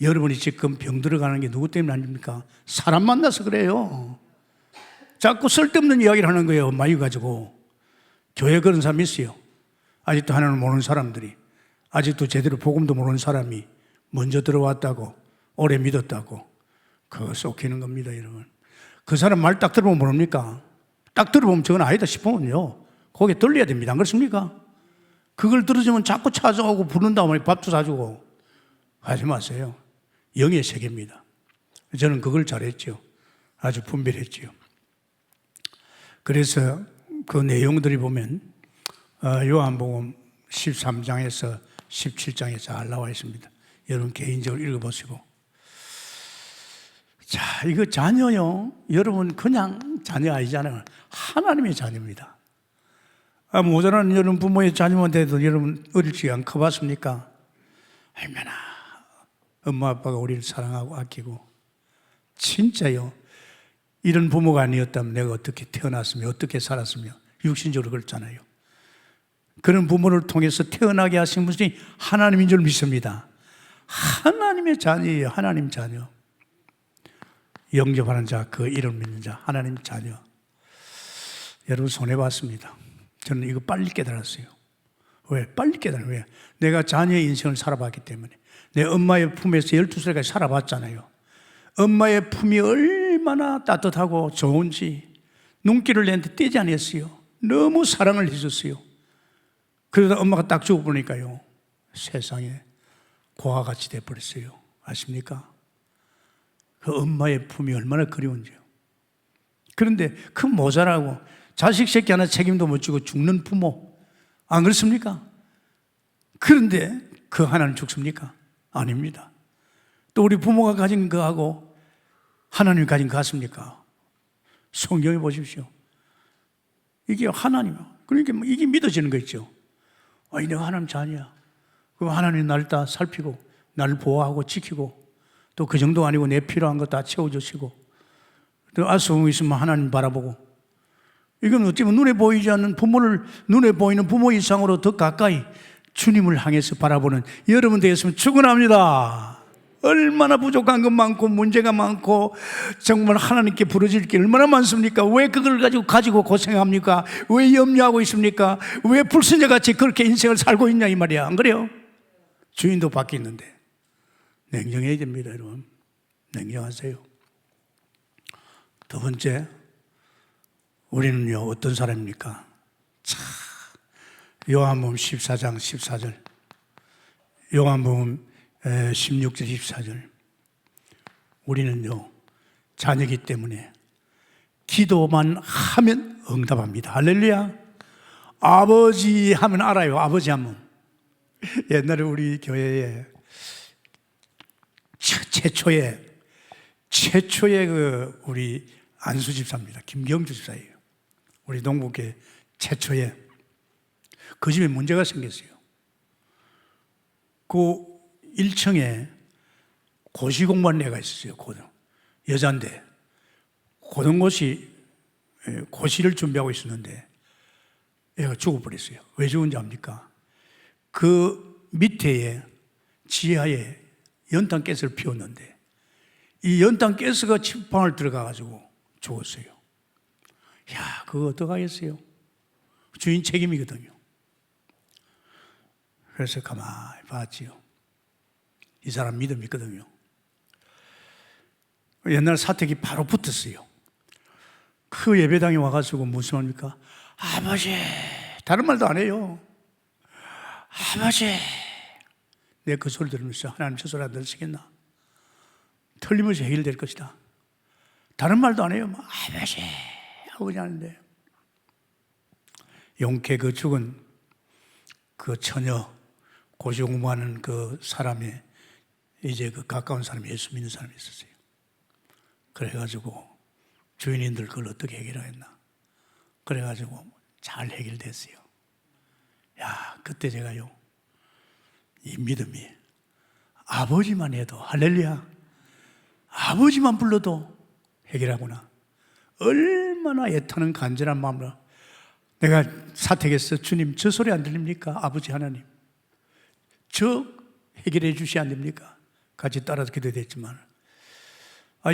여러분이 지금 병 들어가는 게 누구 때문 아닙니까? 사람 만나서 그래요. 자꾸 쓸데없는 이야기를 하는 거예요. 마유 가지고. 교회 그런 사람 있어요. 아직도 하나님을 모르는 사람들이 아직도 제대로 복음도 모르는 사람이 먼저 들어왔다고 오래 믿었다고 그거 속이는 겁니다. 여러분. 그 사람 말 딱 들어보면 모릅니까? 딱 들어보면 저건 아니다 싶으면요 거기에 들려야 됩니다. 안 그렇습니까? 그걸 들어주면 자꾸 찾아오고 부른 다음에 밥도 사주고 하지 마세요. 영의 세계입니다. 저는 그걸 잘했죠. 아주 분별했죠. 그래서 그 내용들이 보면 요한복음 13장에서 17장에 잘 나와 있습니다. 여러분 개인적으로 읽어보시고. 자, 이거 자녀요. 여러분 그냥 자녀 아니잖아요. 하나님의 자녀입니다. 모자란 여러분 부모의 자녀만 돼도 여러분 어릴 적에 안 커봤습니까? 얼마나 엄마 아빠가 우리를 사랑하고 아끼고 진짜요. 이런 부모가 아니었다면 내가 어떻게 태어났으며 어떻게 살았으며 육신적으로 그렇잖아요. 그런 부모를 통해서 태어나게 하신 분이 하나님인 줄 믿습니다. 하나님의 자녀예요. 하나님 자녀. 영접하는 자, 그 이름 믿는 자, 하나님 자녀. 여러분 손해봤습니다. 저는 이거 빨리 깨달았어요. 왜? 빨리 깨달아요. 왜? 내가 자녀의 인생을 살아봤기 때문에. 내 엄마의 품에서 12살까지 살아봤잖아요. 엄마의 품이 얼마나 따뜻하고 좋은지 눈길을 내는데 떼지 않았어요. 너무 사랑을 해줬어요. 그러다 엄마가 딱 죽어보니까요. 세상에 고아같이 돼버렸어요. 아십니까? 그 엄마의 품이 얼마나 그리운지요. 그런데 그 모자라고 자식 새끼 하나 책임도 못 지고 죽는 부모 안 그렇습니까? 그런데 그 하나는 죽습니까? 아닙니다. 또 우리 부모가 가진 거하고 하나님이 가진 거 같습니까? 성경에 보십시오. 이게 하나님이야. 그러니까 이게 믿어지는 거 있죠. 아니 내가 하나님 자녀야. 그럼 하나님이 나를 다 살피고 나를 보호하고 지키고 또 그 정도 아니고 내 필요한 거 다 채워주시고 또 아수궁 있으면 하나님 바라보고 이건 어쩌면 눈에 보이지 않는 부모를 눈에 보이는 부모 이상으로 더 가까이 주님을 향해서 바라보는 여러분 되었으면 축원합니다. 얼마나 부족한 것 많고 문제가 많고 정말 하나님께 부러질 게 얼마나 많습니까? 왜 그걸 가지고 고생합니까? 왜 염려하고 있습니까? 왜 불신자같이 그렇게 인생을 살고 있냐 이 말이야. 안 그래요? 주인도 바뀌었는데 냉정해야 됩니다. 여러분 냉정하세요. 두 번째 우리는요 어떤 사람입니까? 참 요한복음 14장 14절 요한복음 16절 14절 우리는요 자녀이기 때문에 기도만 하면 응답합니다. 할렐루야. 아버지 하면 알아요. 아버지 하면. 옛날에 우리 교회에 최초의 그 우리 안수 집사입니다. 김경주 집사예요. 우리 동북계 최초의. 그 집에 문제가 생겼어요. 그 1층에 고시공무원애가 있었어요. 여자인데 고등고시 고시를 준비하고 있었는데 애가 죽어버렸어요. 왜 죽은지 압니까? 그 밑에 지하에 연탄가스를 피웠는데 이 연탄가스가 침방을 들어가가지고 죽었어요. 야, 그거 어떡하겠어요? 주인 책임이거든요. 그래서 가만히 봤지요. 이 사람 믿음 있거든요. 옛날 사택이 바로 붙었어요. 그 예배당에 와가지고 무슨 말입니까? 아버지, 다른 말도 안 해요. 아버지, 내가 그 소리 들으면서 하나님 저 소리 안 들으시겠나? 틀림없이 해결될 것이다. 다른 말도 안 해요. 아버지 하고 그냥 하는데 용케 그 죽은 그 처녀 고시공부하는 그 사람이 이제 그 가까운 사람이 예수 믿는 사람이 있었어요. 그래가지고 주인님들 그걸 어떻게 해결하겠나? 그래가지고 잘 해결됐어요. 야, 그때 제가요, 이 믿음이 아버지만 해도, 할렐루야, 아버지만 불러도 해결하구나. 얼마나 애타는 간절한 마음으로 내가 사택에서 주님 저 소리 안 들립니까? 아버지 하나님 저 해결해 주시 안 됩니까? 같이 따라서 기도했지만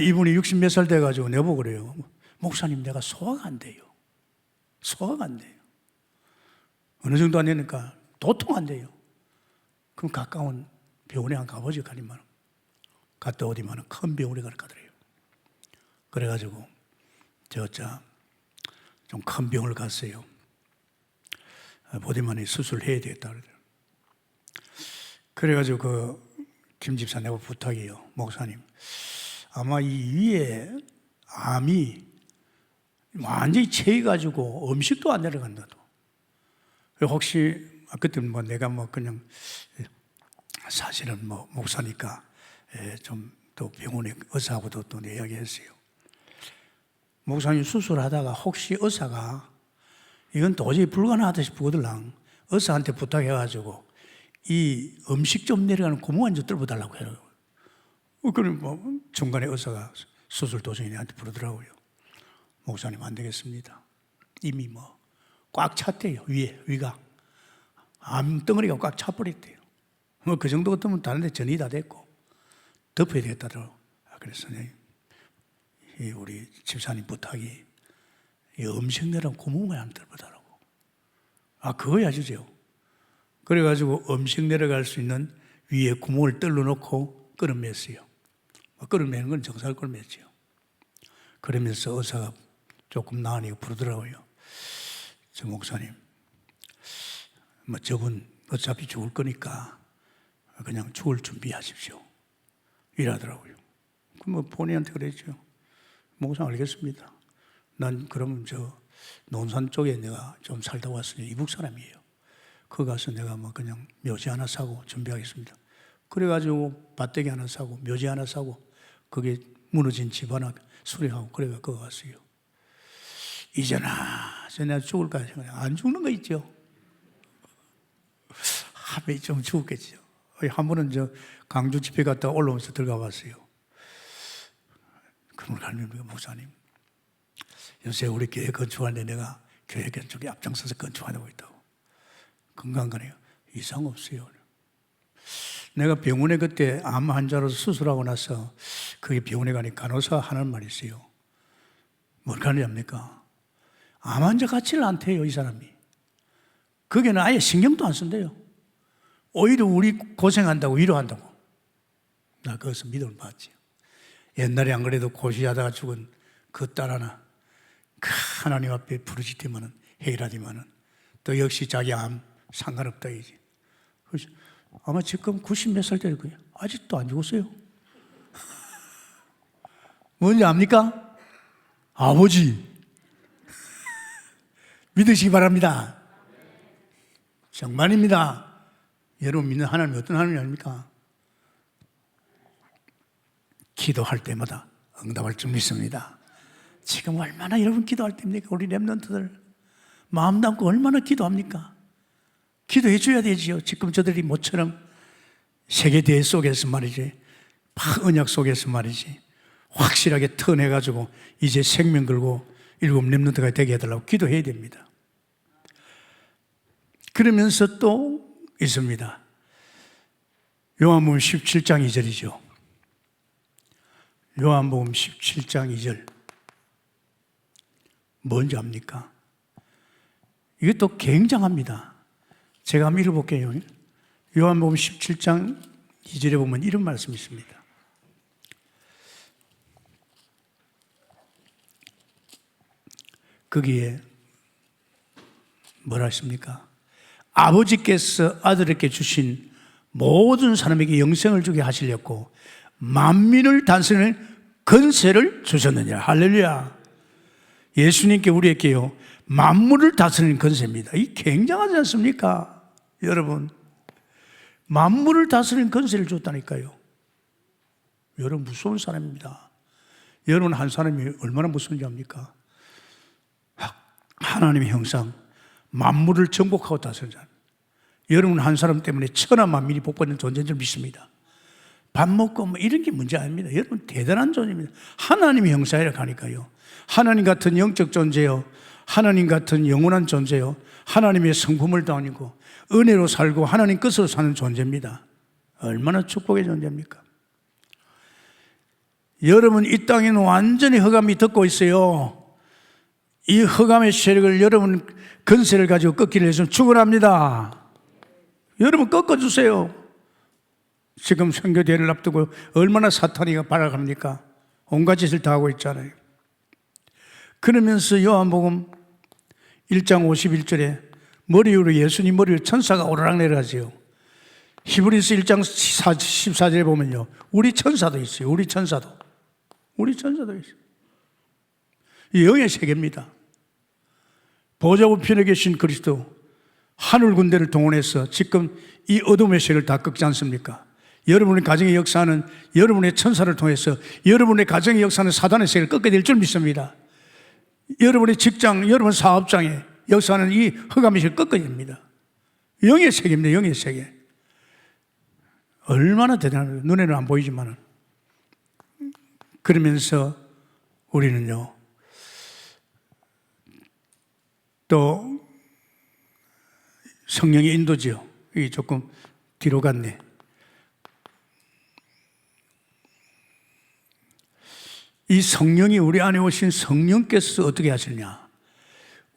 이분이 60몇 살 돼가지고 내보고 그래요. 목사님 내가 소화가 안 돼요. 소화가 안 돼요. 어느 정도 안 되니까 도통 안 돼요. 그럼 가까운 병원에 한 가보지. 가니만 갔다 오디만 큰 병원에 가더래요. 그래가지고 좀 큰 병원을 갔어요. 보디만이 수술해야 되겠다 그러더라고요. 그래가지고 그 김 집사 내가 부탁이에요. 목사님 아마 이 위에 암이 완전히 채여가지고 음식도 안 내려간다도. 혹시 그때 뭐 내가 뭐 그냥 사실은 뭐 목사니까 좀 또 병원에 의사하고도 또 이야기했어요. 목사님 수술하다가 혹시 의사가 이건 도저히 불가능하다 싶거든 의사한테 부탁해가지고 이 음식 좀 내려가는 구멍 좀 뚫어달라고 해요. 그럼 뭐 중간에 의사가 수술 도중이한테 부르더라고요. 목사님 안 되겠습니다. 이미 뭐 꽉 찼대요. 위가 암덩어리가 꽉 차버렸대요. 뭐 그 정도 같으면 다른데 전이 다 됐고 덮어야 되겠다더라고. 그래서 이 우리 집사님 부탁이 이 음식 내려가는 구멍을 안 뚫어달라고. 그거 야주죠. 그래가지고 음식 내려갈 수 있는 위에 구멍을 뚫어놓고 끌어맸어요. 끌어매는 건 정상을 끌어맸죠. 그러면서 의사가 조금 나으니까 부르더라고요. 저 목사님, 뭐 저분 어차피 죽을 거니까 그냥 죽을 준비하십시오. 이러더라고요. 그럼 뭐 본인한테 그랬죠. 목사님 알겠습니다. 난 그러면 저 논산 쪽에 내가 좀 살다 왔으니 이북 사람이에요. 거기 가서 내가 뭐 그냥 묘지 하나 사고 준비하겠습니다. 그래가지고 밭대기 하나 사고 묘지 하나 사고 거기에 무너진 집 하나 수리하고 그래가 거기 갔어요. 이제나 내가 죽을까 생각해. 안 죽는 거 있죠. 하면 좀 죽었겠죠. 한 번은 저 강주 집회 갔다 올라오면서 들어가 봤어요. 그러면 하나님 목사님 요새 우리 교회 건축하는데 내가 교회 건축에 앞장서서 건축하고 있다고. 건강하네요. 이상 없어요. 내가 병원에 그때 암 환자로서 수술하고 나서 그게 병원에 가니 간호사가 하는 말이 있어요. 뭘 가느냐입니까? 암 환자 같지를 않대요, 이 사람이. 거기는 아예 신경도 안 쓴대요. 오히려 우리 고생한다고 위로한다고. 나 거기서 믿음을 받지. 옛날에 안 그래도 고시하다가 죽은 그 딸 하나 그 하나님 앞에 부르짖지만은 해결하지만은 또 역시 자기 암 상관없다 이지. 아마 지금 90몇 살 될 거예요. 아직도 안 죽었어요. 뭔지 압니까? 아버지 믿으시기 바랍니다. 정말입니다. 여러분 믿는 하나님이 어떤 하나님이 아닙니까? 기도할 때마다 응답할 줄 믿습니다. 지금 얼마나 여러분 기도할 때입니까? 우리 렘넌트들 마음 담고 얼마나 기도합니까? 기도해 줘야 되지요. 지금 저들이 모처럼 세계대회 속에서 말이지, 언약 속에서 말이지, 확실하게 터내가지고 이제 생명 걸고 일곱 렘넌트가 되게 해달라고 기도해야 됩니다. 그러면서 또 있습니다. 요한복음 17장 2절이죠. 요한복음 17장 2절. 뭔지 압니까? 이것도 굉장합니다. 제가 한번 읽어볼게요. 요한복음 17장 2절에 보면 이런 말씀이 있습니다. 거기에 뭐라 했습니까? 아버지께서 아들에게 주신 모든 사람에게 영생을 주게 하시려고 만민을 다스리는 권세를 주셨느니라. 할렐루야. 예수님께 우리에게요 만물을 다스리는 권세입니다. 이 굉장하지 않습니까? 여러분, 만물을 다스리는 권세를 줬다니까요. 여러분, 무서운 사람입니다. 여러분, 한 사람이 얼마나 무서운지 압니까? 하나님의 형상, 만물을 정복하고 다스리는 사람. 여러분 한 사람 때문에 천하 만민이 복받는 존재인 줄 믿습니다. 밥 먹고 뭐 이런 게 문제 아닙니다. 여러분 대단한 존재입니다. 하나님의 형상이라고 하니까요. 하나님 같은 영적 존재요, 하나님 같은 영원한 존재요, 하나님의 성품을 다니고 은혜로 살고 하나님 뜻으로 사는 존재입니다. 얼마나 축복의 존재입니까? 여러분 이 땅에는 완전히 흑암이 덮고 있어요. 이 흑암의 세력을 여러분 권세를 가지고 꺾기를 해서는 축원합니다. 여러분 꺾어주세요. 지금 선교대회를 앞두고 얼마나 사탄이가 발악합니까? 온갖 짓을 다 하고 있잖아요. 그러면서 요한복음 1장 51절에 머리 위로 예수님 머리 위로 천사가 오르락내리하지요. 히브리서 1장 14절에 보면요, 우리 천사도 있어요. 우리 천사도 있어요. 이 영의 세계입니다. 보좌 우편에 계신 그리스도 하늘 군대를 동원해서 지금 이 어둠의 세계를 다 꺾지 않습니까? 여러분의 가정의 역사는 여러분의 천사를 통해서 여러분의 가정의 역사는 사단의 세계를 꺾게 될 줄 믿습니다. 여러분의 직장, 여러분 사업장의 역사는 이 흑암의 세계를 꺾게 됩니다. 영의 세계입니다. 영의 세계. 얼마나 대단해요. 눈에는 안 보이지만. 그러면서 우리는요 또 성령의 인도지요. 이게 조금 뒤로 갔네. 이 성령이 우리 안에 오신 성령께서 어떻게 하시냐?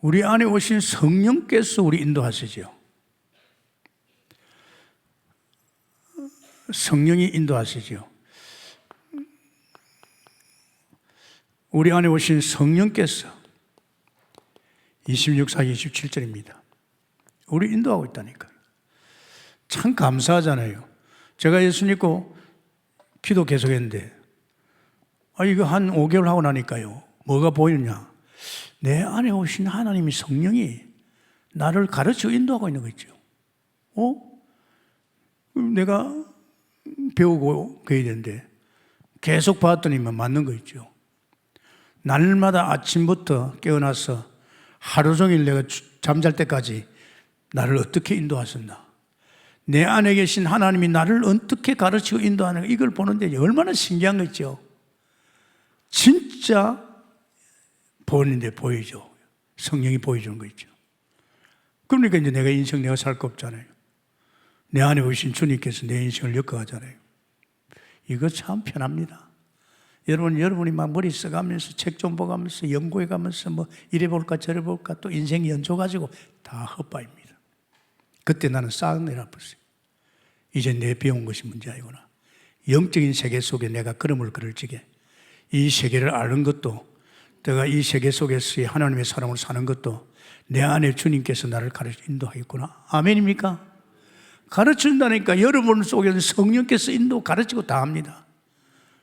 우리 안에 오신 성령께서 우리 인도하시죠. 성령이 인도하시죠. 우리 안에 오신 성령께서 26사 27절입니다. 우리 인도하고 있다니까요. 참 감사하잖아요. 제가 예수 믿고 기도 계속했는데 이거 한 5개월 하고 나니까요, 뭐가 보이느냐? 내 안에 오신 하나님의 성령이 나를 가르치고 인도하고 있는 거 있죠. 내가 배우고 그래야 되는데 계속 봤더니 맞는 거 있죠. 날마다 아침부터 깨어나서 하루 종일 내가 잠잘 때까지 나를 어떻게 인도하셨나? 내 안에 계신 하나님이 나를 어떻게 가르치고 인도하는가? 이걸 보는데 얼마나 신기한 거 있죠. 진짜 보는데 보이죠. 성령이 보여주는 거 있죠. 그러니까 이제 내가 인생 내가 살 거 없잖아요. 내 안에 오신 주님께서 내 인생을 엮어가잖아요. 이거 참 편합니다. 여러분이 막 머리 써가면서 책 좀 보가면서 연구해가면서 뭐 이래 볼까 저래 볼까 또 인생 연조 가지고 다 헛바입니다. 그때 나는 싹 내려버렸어요. 이제 내 배운 것이 문제 아니구나. 영적인 세계 속에 내가 걸음을 걸을 적에 이 세계를 아는 것도, 내가 이 세계 속에서의 하나님의 사람으로 사는 것도 내 안에 주님께서 나를 가르쳐 인도하겠구나. 아멘입니까? 가르친다니까. 여러분 속에는 성령께서 인도 가르치고 다 합니다.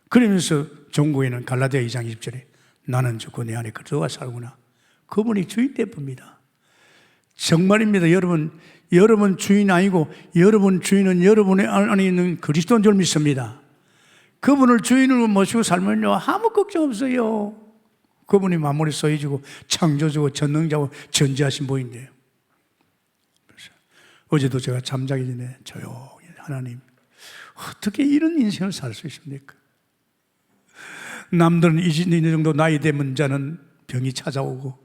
그러면서 종고에는 갈라디아 2장 20절에 나는 죽고 내 안에 그리스도가 살구나. 그분이 주인 되십니다. 정말입니다. 여러분 주인 아니고 여러분 주인은 여러분의 안에 있는 그리스도인 줄 믿습니다. 그분을 주인으로 모시고 살면요 아무 걱정 없어요. 그분이 만물에 써해주고 창조주고 전능자고 전지하신 분인데요. 그래서 어제도 제가 잠자기 전에 조용히 하나님 어떻게 이런 인생을 살 수 있습니까? 남들은 이 정도 나이 되면 자는 병이 찾아오고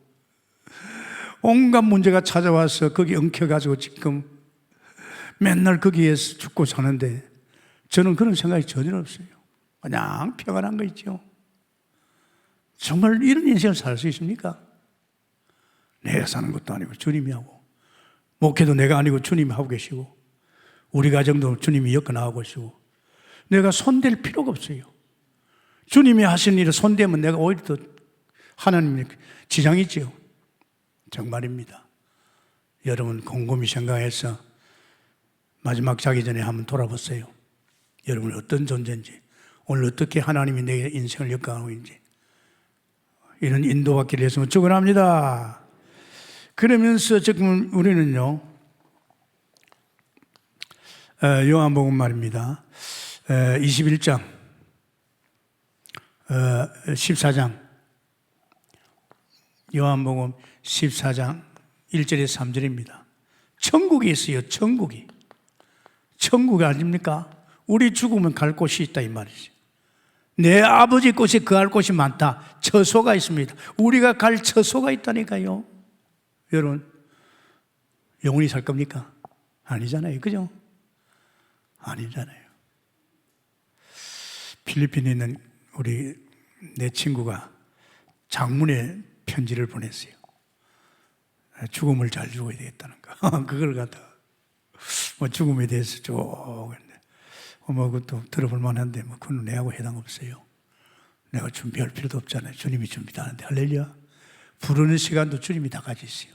온갖 문제가 찾아와서 거기 엉켜가지고 지금 맨날 거기에서 죽고 사는데 저는 그런 생각이 전혀 없어요. 그냥 평안한 거 있죠. 정말 이런 인생을 살 수 있습니까? 내가 사는 것도 아니고 주님이 하고, 목회도 내가 아니고 주님이 하고 계시고, 우리 가정도 주님이 엮어나가고 계시고, 내가 손댈 필요가 없어요. 주님이 하신 일을 손대면 내가 오히려 더 하나님의 지장이 있지요. 정말입니다. 여러분 곰곰이 생각해서 마지막 자기 전에 한번 돌아보세요. 여러분 어떤 존재인지, 오늘 어떻게 하나님이 내 인생을 엮어가고 있는지, 이런 인도받기를 했으면 축원합니다. 그러면서 지금 우리는요, 요한복음 말입니다. 21장 14장 요한복음 14장 1절에 3절입니다. 천국이 있어요. 천국이 아닙니까? 우리 죽으면 갈 곳이 있다 이 말이죠. 내 아버지 곳에 거할 곳이 많다. 처소가 있습니다. 우리가 갈 처소가 있다니까요. 여러분 영원히 살 겁니까? 아니잖아요. 그죠? 아니잖아요. 필리핀에 있는 우리 내 친구가 장문에 편지를 보냈어요. 죽음을 잘 죽어야 되겠다는 거. 그걸 갖다 뭐 죽음에 대해서 쭉 뭐 그것도 들어볼 만한데 뭐 그건 내하고 해당 없어요. 내가 준비할 필요도 없잖아요. 주님이 준비 다 하는데. 할렐루야. 부르는 시간도 주님이 다 가지세요.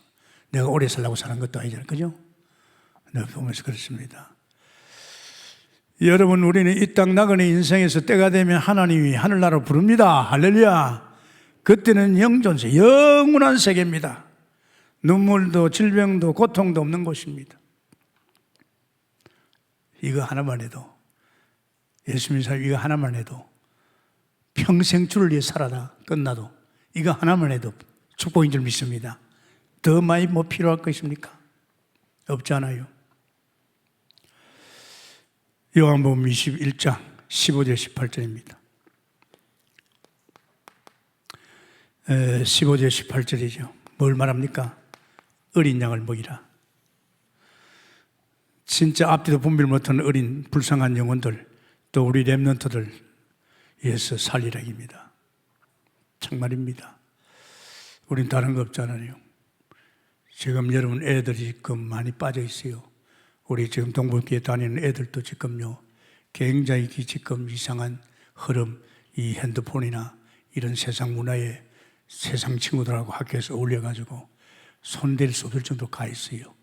내가 오래 살라고 사는 것도 아니잖아요. 그죠? 내가 보면서 그렇습니다. 여러분 우리는 이 땅 나그네 인생에서 때가 되면 하나님이 하늘나라로 부릅니다. 할렐루야. 그때는 영존세, 영원한 세계입니다. 눈물도 질병도 고통도 없는 곳입니다. 이거 하나만 해도, 예수님 사람 이거 하나만 해도, 평생 주를 위해 살아다 끝나도 이거 하나만 해도 축복인 줄 믿습니다. 더 많이 뭐 필요할 거 있습니까? 없잖아요. 요한복음 21장 15절 18절입니다. 15절 18절이죠. 뭘 말합니까? 어린 양을 먹이라. 진짜 앞뒤도 분별 못하는 어린 불쌍한 영혼들, 또 우리 렘넌트들 위해서 살리라 입니다. 정말입니다. 우린 다른 거 없잖아요. 지금 여러분 애들이 지금 많이 빠져 있어요. 우리 지금 동북교회 다니는 애들도 지금요, 굉장히 지금 이상한 흐름, 이 핸드폰이나 이런 세상 문화에 세상 친구들하고 학교에서 어울려가지고 손댈 수 없을 정도로 가 있어요.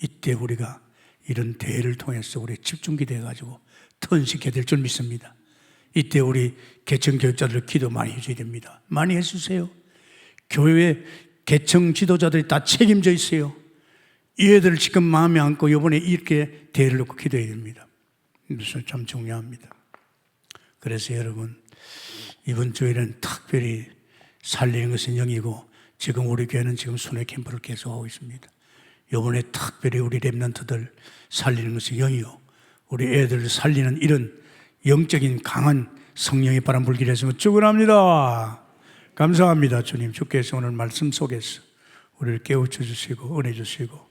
이때 우리가 이런 대회를 통해서 우리 집중기 돼가지고 턴식해야 될 줄 믿습니다. 이때 우리 개청 교육자들 기도 많이 해줘야 됩니다. 많이 해주세요. 교회 개청 지도자들이 다 책임져 있어요. 이 애들을 지금 마음에 안고 이번에 이렇게 대회를 놓고 기도해야 됩니다. 그래서 참 중요합니다. 그래서 여러분 이번 주에는 특별히 살리는 것은 영이고, 지금 우리 교회는 지금 순회 캠프를 계속하고 있습니다. 이번에 특별히 우리 렘넌트들 살리는 것은 영이요, 우리 애들을 살리는 이런 영적인 강한 성령의 바람 불기를 했으면 축원합니다. 감사합니다. 주님, 주께서 오늘 말씀 속에서 우리를 깨우쳐 주시고 은혜 주시고,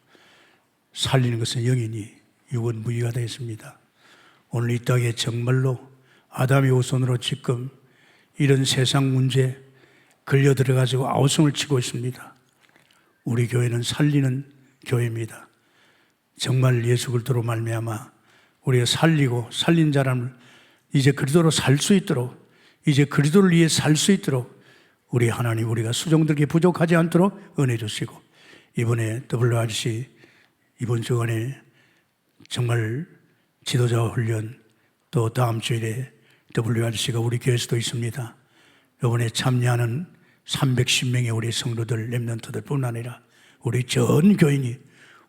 살리는 것은 영이니 육은 무의가 되었습니다. 오늘 이 땅에 정말로 아담의 후손으로 지금 이런 세상 문제 걸려들어가지고 아우성을 치고 있습니다. 우리 교회는 살리는 교회입니다. 정말 예수 그리스도로 말미암아 우리가 살리고 살린 사람을 이제 그리스도로 살 수 있도록, 이제 그리스도를 위해 살 수 있도록 우리 하나님, 우리가 수종들에게 부족하지 않도록 은혜 주시고, 이번에 WRC 이번 주간에 정말 지도자 훈련, 또 다음 주일에 WRC가 우리 교회에서도 있습니다. 이번에 참여하는 310명의 우리 성도들, 렘넌트들 뿐 아니라 우리 전 교인이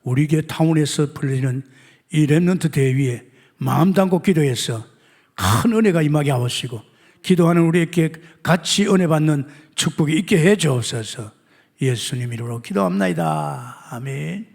우리 교회 타운에서 풀리는 이 렘넌트 대회에 마음 담고 기도해서 큰 은혜가 임하게 하시고 기도하는 우리에게 같이 은혜 받는 축복이 있게 해 주옵소서. 예수님 이름으로 기도합나이다. 아멘.